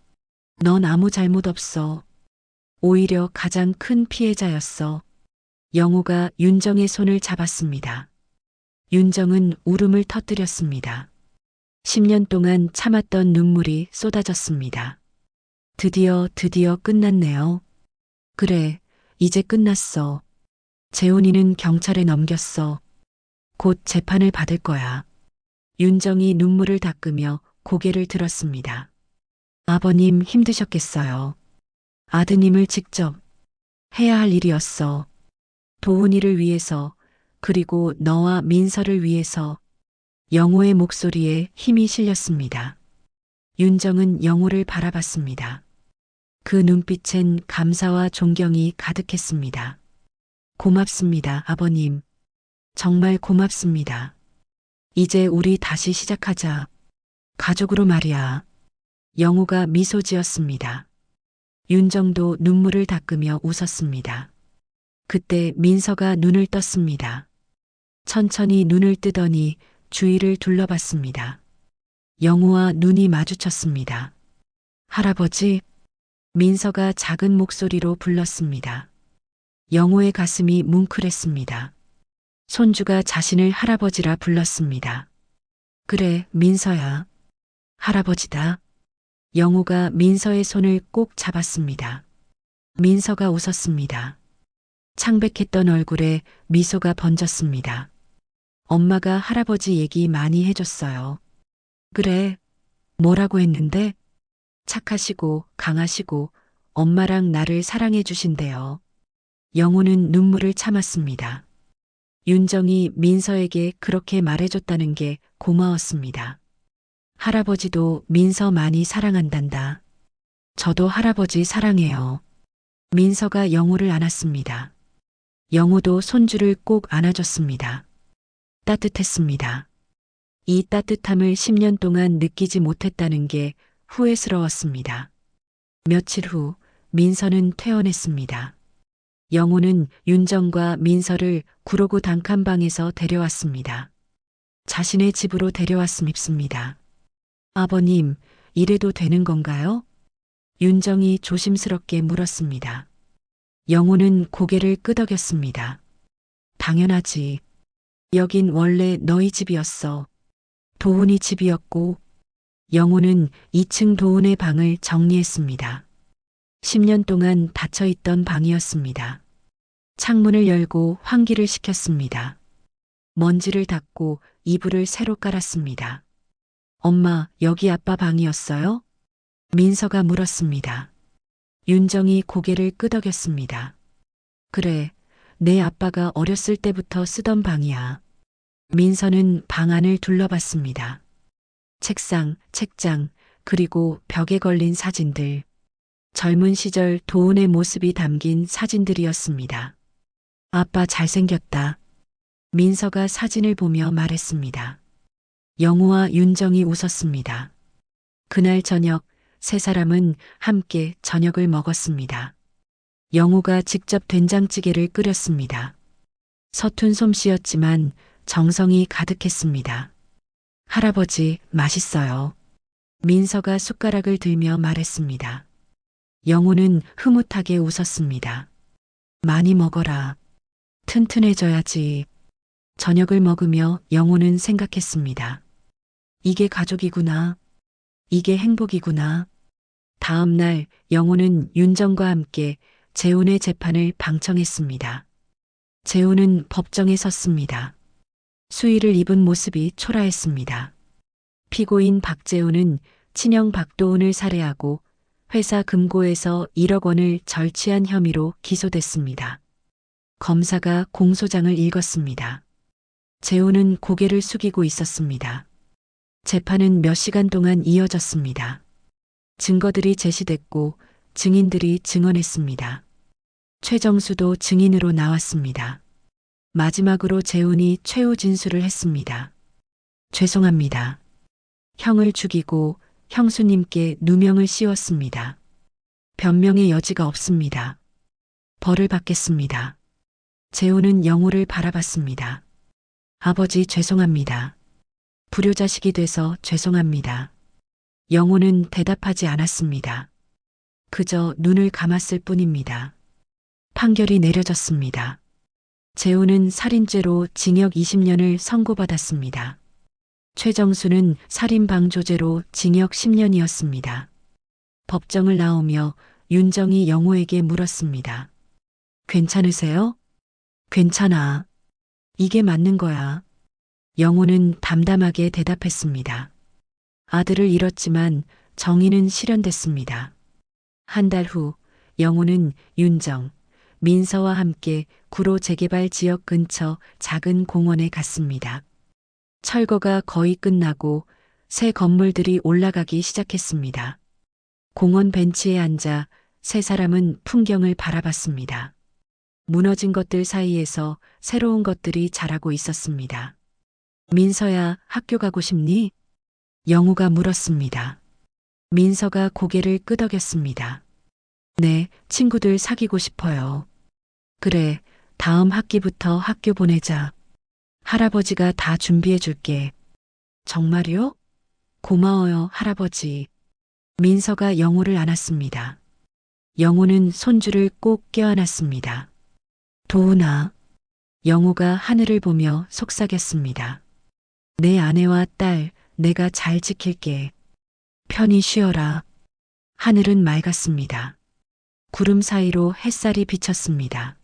넌 아무 잘못 없어. 오히려 가장 큰 피해자였어. 영호가 윤정의 손을 잡았습니다. 윤정은 울음을 터뜨렸습니다. 10년 동안 참았던 눈물이 쏟아졌습니다. 드디어 끝났네요. 그래, 이제 끝났어. 재훈이는 경찰에 넘겼어. 곧 재판을 받을 거야. 윤정이 눈물을 닦으며 고개를 들었습니다. 아버님 힘드셨겠어요. 아드님을 직접 해야 할 일이었어. 도훈이를 위해서, 그리고 너와 민서를 위해서. 영호의 목소리에 힘이 실렸습니다. 윤정은 영호를 바라봤습니다. 그 눈빛엔 감사와 존경이 가득했습니다. 고맙습니다, 아버님. 정말 고맙습니다. 이제 우리 다시 시작하자. 가족으로 말이야. 영호가 미소 지었습니다. 윤정도 눈물을 닦으며 웃었습니다. 그때 민서가 눈을 떴습니다. 천천히 눈을 뜨더니 주위를 둘러봤습니다. 영호와 눈이 마주쳤습니다. 할아버지, 민서가 작은 목소리로 불렀습니다. 영호의 가슴이 뭉클했습니다. 손주가 자신을 할아버지라 불렀습니다. 그래, 민서야. 할아버지다. 영호가 민서의 손을 꼭 잡았습니다. 민서가 웃었습니다. 창백했던 얼굴에 미소가 번졌습니다. 엄마가 할아버지 얘기 많이 해줬어요. 그래, 뭐라고 했는데? 착하시고 강하시고 엄마랑 나를 사랑해 주신대요. 영호는 눈물을 참았습니다. 윤정이 민서에게 그렇게 말해줬다는 게 고마웠습니다. 할아버지도 민서 많이 사랑한단다. 저도 할아버지 사랑해요. 민서가 영호를 안았습니다. 영호도 손주를 꼭 안아줬습니다. 따뜻했습니다. 이 따뜻함을 10년 동안 느끼지 못했다는 게 후회스러웠습니다. 며칠 후 민서는 퇴원했습니다. 영호는 윤정과 민서를 구로구 단칸방에서 데려왔습니다. 자신의 집으로 데려왔습니다. 아버님, 이래도 되는 건가요? 윤정이 조심스럽게 물었습니다. 영호는 고개를 끄덕였습니다. 당연하지. 여긴 원래 너희 집이었어. 도훈이 집이었고. 영호는 2층 도훈의 방을 정리했습니다. 10년 동안 닫혀있던 방이었습니다. 창문을 열고 환기를 시켰습니다. 먼지를 닦고 이불을 새로 깔았습니다. 엄마, 여기 아빠 방이었어요? 민서가 물었습니다. 윤정이 고개를 끄덕였습니다. 그래, 내 아빠가 어렸을 때부터 쓰던 방이야. 민서는 방 안을 둘러봤습니다. 책상, 책장, 그리고 벽에 걸린 사진들. 젊은 시절 도훈의 모습이 담긴 사진들이었습니다. 아빠 잘생겼다. 민서가 사진을 보며 말했습니다. 영호와 윤정이 웃었습니다. 그날 저녁 세 사람은 함께 저녁을 먹었습니다. 영호가 직접 된장찌개를 끓였습니다. 서툰 솜씨였지만 정성이 가득했습니다. 할아버지, 맛있어요. 민서가 숟가락을 들며 말했습니다. 영호는 흐뭇하게 웃었습니다. 많이 먹어라. 튼튼해져야지. 저녁을 먹으며 영호는 생각했습니다. 이게 가족이구나. 이게 행복이구나. 다음 날 영호는 윤정과 함께 재훈의 재판을 방청했습니다. 재훈은 법정에 섰습니다. 수의를 입은 모습이 초라했습니다. 피고인 박재훈은 친형 박도훈을 살해하고 회사 금고에서 1억 원을 절취한 혐의로 기소됐습니다. 검사가 공소장을 읽었습니다. 재훈은 고개를 숙이고 있었습니다. 재판은 몇 시간 동안 이어졌습니다. 증거들이 제시됐고 증인들이 증언했습니다. 최정수도 증인으로 나왔습니다. 마지막으로 재훈이 최후 진술을 했습니다. 죄송합니다. 형을 죽이고 형수님께 누명을 씌웠습니다. 변명의 여지가 없습니다. 벌을 받겠습니다. 재훈은 영호를 바라봤습니다. 아버지 죄송합니다. 불효자식이 돼서 죄송합니다. 영호는 대답하지 않았습니다. 그저 눈을 감았을 뿐입니다. 판결이 내려졌습니다. 재훈은 살인죄로 징역 20년을 선고받았습니다. 최정수는 살인방조죄로 징역 10년이었습니다. 법정을 나오며 윤정이 영호에게 물었습니다. 괜찮으세요? 괜찮아. 이게 맞는 거야. 영호는 담담하게 대답했습니다. 아들을 잃었지만 정의는 실현됐습니다. 한 달 후 영호는 윤정, 민서와 함께 구로 재개발 지역 근처 작은 공원에 갔습니다. 철거가 거의 끝나고 새 건물들이 올라가기 시작했습니다. 공원 벤치에 앉아 세 사람은 풍경을 바라봤습니다. 무너진 것들 사이에서 새로운 것들이 자라고 있었습니다. 민서야, 학교 가고 싶니? 영우가 물었습니다. 민서가 고개를 끄덕였습니다. 네, 친구들 사귀고 싶어요. 그래, 다음 학기부터 학교 보내자. 할아버지가 다 준비해 줄게. 정말요? 고마워요, 할아버지. 민서가 영우를 안았습니다. 영우는 손주를 꼭 껴안았습니다. 도훈아. 영우가 하늘을 보며 속삭였습니다. 내 아내와 딸, 내가 잘 지킬게. 편히 쉬어라. 하늘은 맑았습니다. 구름 사이로 햇살이 비쳤습니다.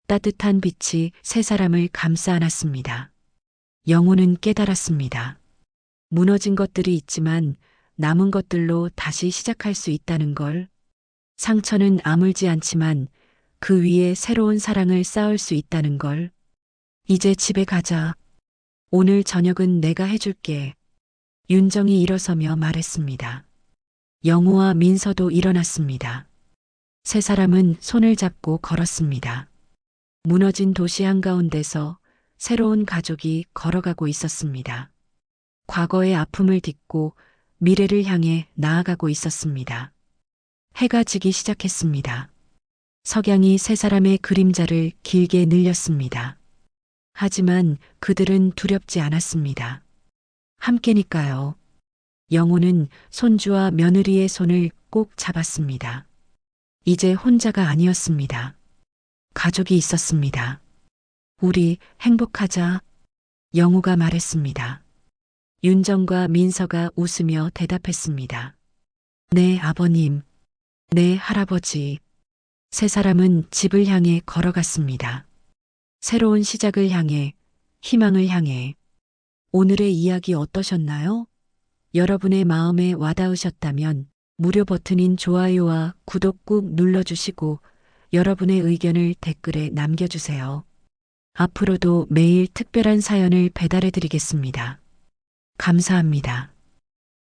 따뜻한 빛이 세 사람을 감싸 안았습니다. 영우는 깨달았습니다. 무너진 것들이 있지만 남은 것들로 다시 시작할 수 있다는 걸. 상처는 아물지 않지만 그 위에 새로운 사랑을 쌓을 수 있다는 걸. 이제 집에 가자. 오늘 저녁은 내가 해줄게. 윤정이 일어서며 말했습니다. 영우와 민서도 일어났습니다. 세 사람은 손을 잡고 걸었습니다. 무너진 도시 한가운데서 새로운 가족이 걸어가고 있었습니다. 과거의 아픔을 딛고 미래를 향해 나아가고 있었습니다. 해가 지기 시작했습니다. 석양이 세 사람의 그림자를 길게 늘렸습니다. 하지만 그들은 두렵지 않았습니다. 함께니까요. 영호는 손주와 며느리의 손을 꼭 잡았습니다. 이제 혼자가 아니었습니다. 가족이 있었습니다. 우리 행복하자. 영호가 말했습니다. 윤정과 민서가 웃으며 대답했습니다. 네, 아버님. 네, 할아버지. 세 사람은 집을 향해 걸어갔습니다. 새로운 시작을 향해, 희망을 향해. 오늘의 이야기 어떠셨나요? 여러분의 마음에 와닿으셨다면 무료 버튼인 좋아요와 구독 꾹 눌러주시고 여러분의 의견을 댓글에 남겨주세요. 앞으로도 매일 특별한 사연을 배달해 드리겠습니다. 감사합니다.